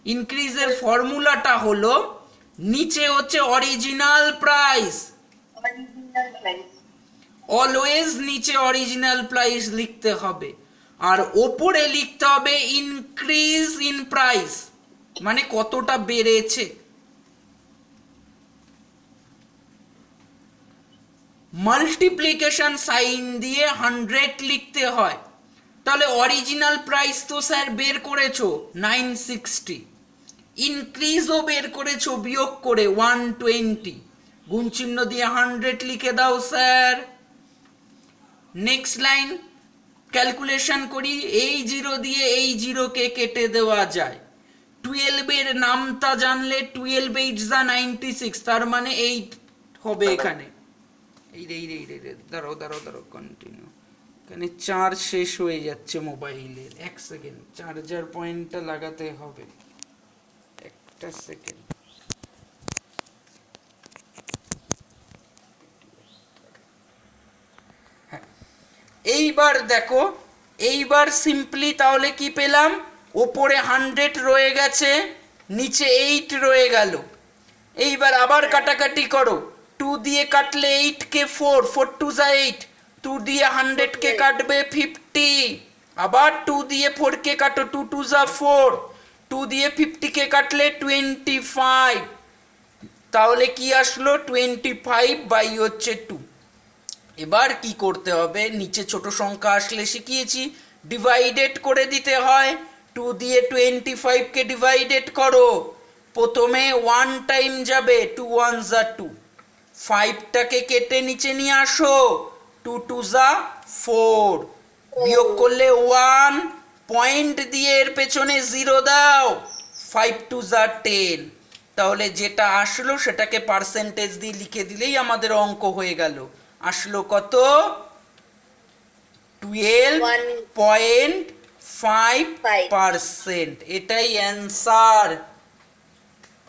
[SPEAKER 1] ইনক্রিজের ফর্মুলাটা হলো নিচে হচ্ছে অরিজিনাল প্রাইস, অলওয়েজ নিচে অরিজিনাল প্রাইস লিখতে হবে, আর ওপরে লিখতে হবে ইনক্রিজ ইন প্রাইস মানে কতটা বেড়েছে। মাল্টিপ্লিকেশন সাইন দিয়ে 100 লিখতে হয়। তাহলে অরিজিনাল প্রাইস তো স্যার বের করেছো 960, ইনক্রিজও বের করেছো বিয়োগ করে 120, গুণ চিহ্ন দিয়ে 100 লিখে দাও স্যার। নেক্সট লাইন ক্যালকুলেশন করি, এই জিরো দিয়ে এই জিরোকে কেটে দেওয়া যায়। 12 এর নামটা জানলে 12 8 যা 96, তার মানে 8 হবে এখানে। এই দাঁড়াও কন্টিনিউ, এখানে চার্জ শেষ হয়ে যাচ্ছে মোবাইলের, 1 সেকেন্ড, চার্জার পয়েন্টটা লাগাতে হবে, একটা সেকেন্ড। হ্যাঁ, এই এইবার দেখো, এইবার সিম্পলি তাহলে কি পেলাম, ওপরে 100 রয়ে গেছে, নিচে 8 রয়ে গেল। এইবার আবার কাটাকাটি করো, 2 দিয়ে কাটলে 8 কে 4, 4 2 যা 8, 2 দিয়ে 100 কে কাটবে 50, আবার 2 দিয়ে 4 কে কাটো, 2 2 যা 4, 2 দিয়ে 50 কে কাটলে 25, তাহলে কি আসলো 25 বাই হচ্ছে 2। এবার কি করতে হবে, নিচে ছোট সংখ্যা আসলে শিখিয়েছি ডিভাইডেড করে দিতে হয়। 2 দিয়ে 25 কে ডিভাইডেড করো, প্রথমে 1 টাইম যাবে, 2 1 যা 2, 5টাকে কেটে নিচে নিয়ে আসো, 2 2 যা 4, বিয়োগ করলে 1, পয়েন্ট দিয়ে এর পেছনে 0 দাও, 5 2 যা 10, তাহলে যেটা আসলো সেটাকে পার্সেন্টেজ দিয়ে লিখে দিলেই আমাদের অঙ্ক হয়ে গেল। আসলো কত, 12.5%। এটাই অ্যান্সার।